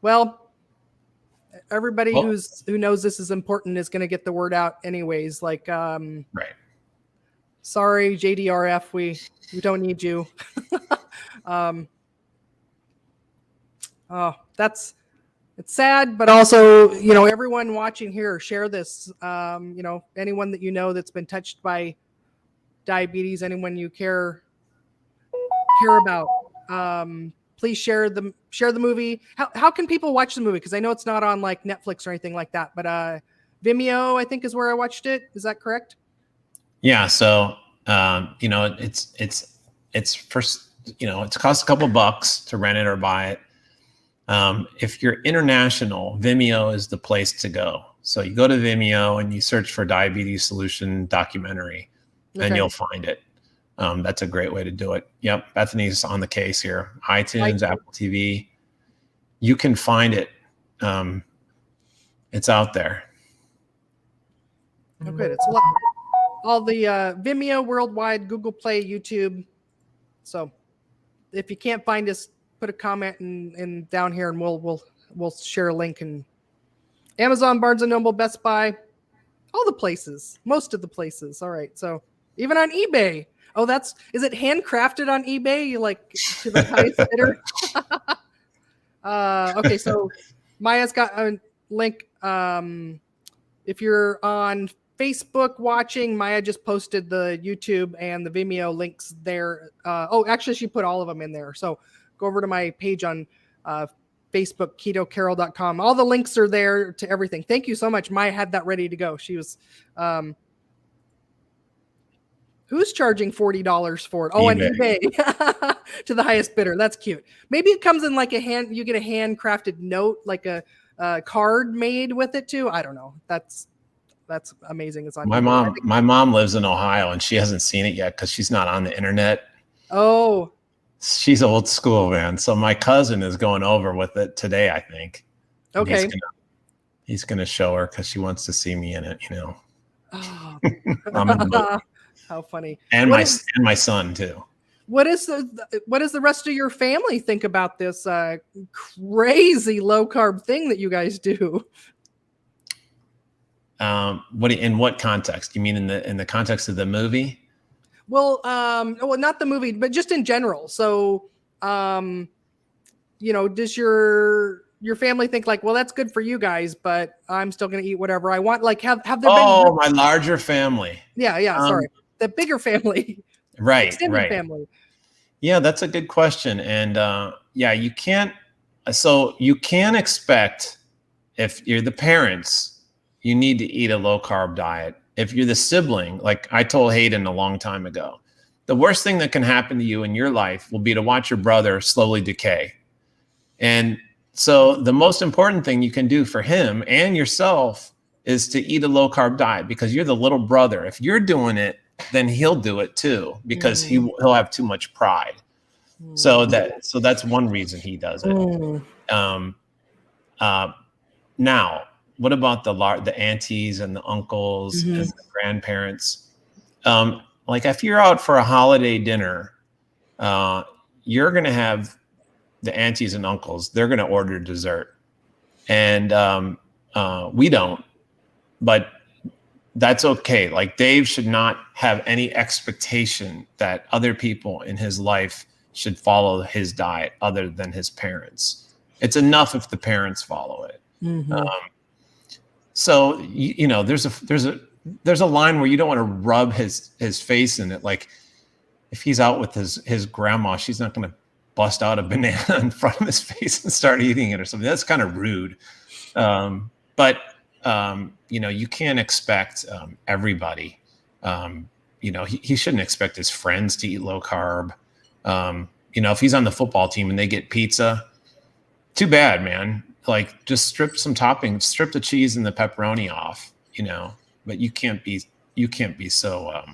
well, everybody who knows this is important is going to get the word out anyways. Like, right. Sorry, JDRF, we don't need you. It's sad, but also, everyone watching here, share this. Anyone that that's been touched by diabetes, anyone you care about, please share the movie. How can people watch the movie? Because I know it's not on like Netflix or anything like that, but Vimeo, I think, is where I watched it. Is that correct? Yeah. So it's first, it costs a couple bucks to rent it or buy it. If you're international, Vimeo is the place to go. So you go to Vimeo and you search for Diabetes Solution documentary, and you'll find it. That's a great way to do it. Yep. Bethany's on the case here. iTunes, Apple TV. You can find it. It's out there. Oh, good. It's a lot. All the Vimeo worldwide, Google Play, YouTube. So if you can't find us, put a comment in down here, and we'll share a link. And Amazon, Barnes and Noble, Best Buy, all the places, most of the places. All right. So even on eBay. Oh, is it handcrafted on eBay? You like to the highest bidder? Okay, so Maya's got a link. If you're on Facebook watching, Maya just posted the YouTube and the Vimeo links there. Actually, she put all of them in there. So go over to my page on Facebook, ketocarole.com. All the links are there to everything. Thank you so much. Maya had that ready to go. She was... who's charging $40 for it? Oh, on eBay to the highest bidder. That's cute. Maybe it comes in like you get a handcrafted note, like a card made with it too. I don't know. That's amazing. It's on my eBay. My mom lives in Ohio and she hasn't seen it yet because she's not on the internet. Oh, she's old school, man. So my cousin is going over with it today, I think. Okay. He's gonna show her because she wants to see me in it. Oh. I'm in the How funny. And my son too. What does the rest of your family think about this crazy low carb thing that you guys do? In what context? You mean in the context of the movie? Well, not the movie, but just in general. So, does your family think like, well, that's good for you guys, but I'm still going to eat whatever I want? Like, have there been? Oh, my larger family. Yeah. Sorry, the bigger family. Right. Extended family. Yeah, that's a good question, and you can't. So you can expect, if you're the parents, you need to eat a low carb diet. If you're the sibling, like I told Hayden a long time ago, the worst thing that can happen to you in your life will be to watch your brother slowly decay. And so the most important thing you can do for him and yourself is to eat a low carb diet, because you're the little brother. If you're doing it, then he'll do it too, because he'll have too much pride. So that's one reason he does it. Now, what about the aunties and the uncles and the grandparents? Like if you're out for a holiday dinner, you're going to have the aunties and uncles. They're going to order dessert, and we don't, but that's okay. Like Dave should not have any expectation that other people in his life should follow his diet other than his parents. It's enough if the parents follow it. So there's a line where you don't want to rub his face in it. Like if he's out with his grandma, she's not going to bust out a banana in front of his face and start eating it or something. That's kind of rude. But you can't expect everybody. He shouldn't expect his friends to eat low carb. If he's on the football team and they get pizza, too bad, man. Like just strip some toppings, strip the cheese and the pepperoni off, but you can't be so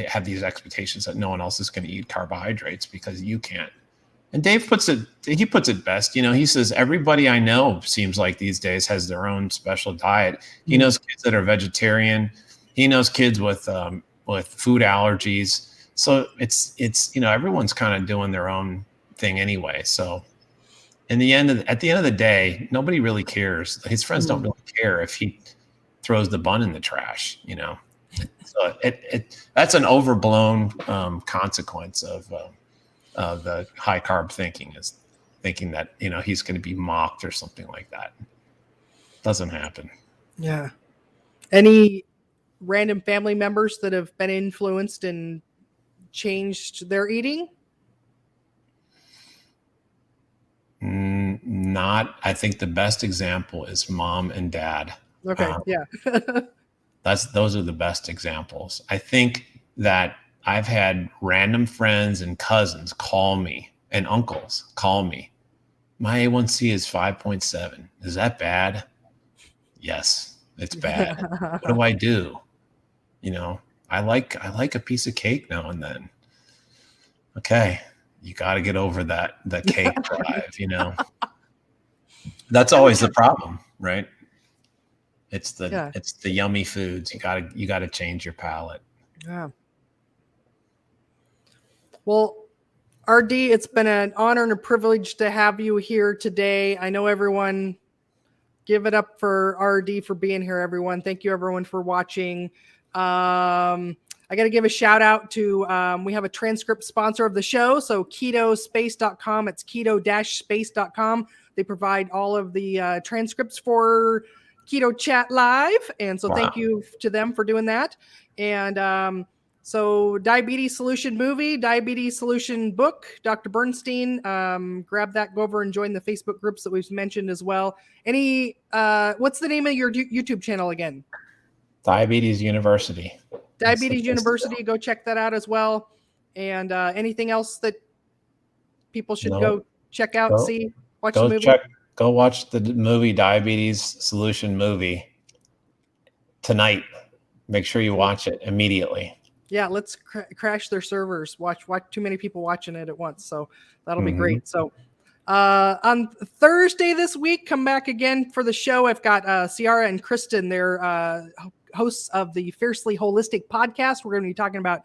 have these expectations that no one else is going to eat carbohydrates because you can't. And Dave puts it best. He says, everybody I know seems like these days has their own special diet. He knows kids that are vegetarian. He knows kids with food allergies. So it's everyone's kind of doing their own thing anyway. So at the end of the day, nobody really cares. His friends don't really care if he throws the bun in the trash. So that's an overblown consequence of the high carb thinking. Is thinking that, he's going to be mocked or something like that. Doesn't happen. Yeah. Any random family members that have been influenced and changed their eating? Not. I think the best example is mom and dad. Okay. Yeah. Those are the best examples. I think that I've had random friends and cousins call me and uncles call me. My A1C is 5.7. Is that bad? Yes, it's bad. What do I do? I like a piece of cake now and then. Okay, you got to get over that cake drive. That's always the problem, right? It's the yummy foods. You got to change your palate. Yeah. Well, RD, it's been an honor and a privilege to have you here today. I know everyone, give it up for RD for being here, everyone. Thank you, everyone, for watching. I got to give a shout out to, we have a transcript sponsor of the show. So ketospace.com. It's keto-space.com. They provide all of the transcripts for Keto Chat Live. And so Thank you to them for doing that. And so Diabetes Solution movie, Diabetes Solution book, Dr. Bernstein, grab that, go over and join the Facebook groups that we've mentioned as well. What's the name of your YouTube channel again? Diabetes University. Diabetes University. Go check that out as well. And anything else that people should go check out, watch the movie? Go watch the movie Diabetes Solution movie tonight. Make sure you watch it immediately. Yeah, let's crash their servers. Watch too many people watching it at once. So that'll be great. So on Thursday this week, come back again for the show. I've got Ciara and Kristen. They're hosts of the Fiercely Holistic podcast. We're going to be talking about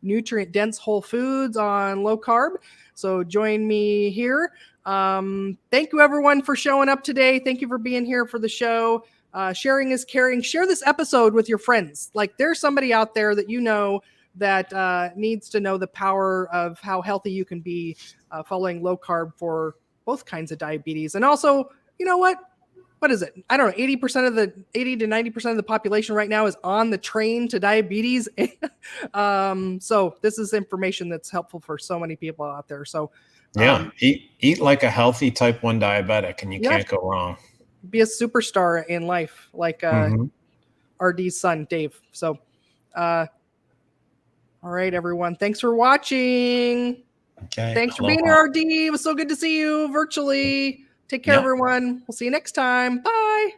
nutrient-dense whole foods on low carb. So join me here. Thank you, everyone, for showing up today. Thank you for being here for the show. Sharing is caring. Share this episode with your friends. Like, there's somebody out there that that needs to know the power of how healthy you can be following low carb for both kinds of diabetes. And also, you know what? What is it? I don't know. 80 to 90% of the population right now is on the train to diabetes. So this is information that's helpful for so many people out there. So eat like a healthy type 1 diabetic, and you can't go wrong. Be a superstar in life, like RD's son, Dave. So, all right, everyone. Thanks for watching. Okay. Thanks for being here, RD. It was so good to see you virtually. Take care, everyone. We'll see you next time. Bye.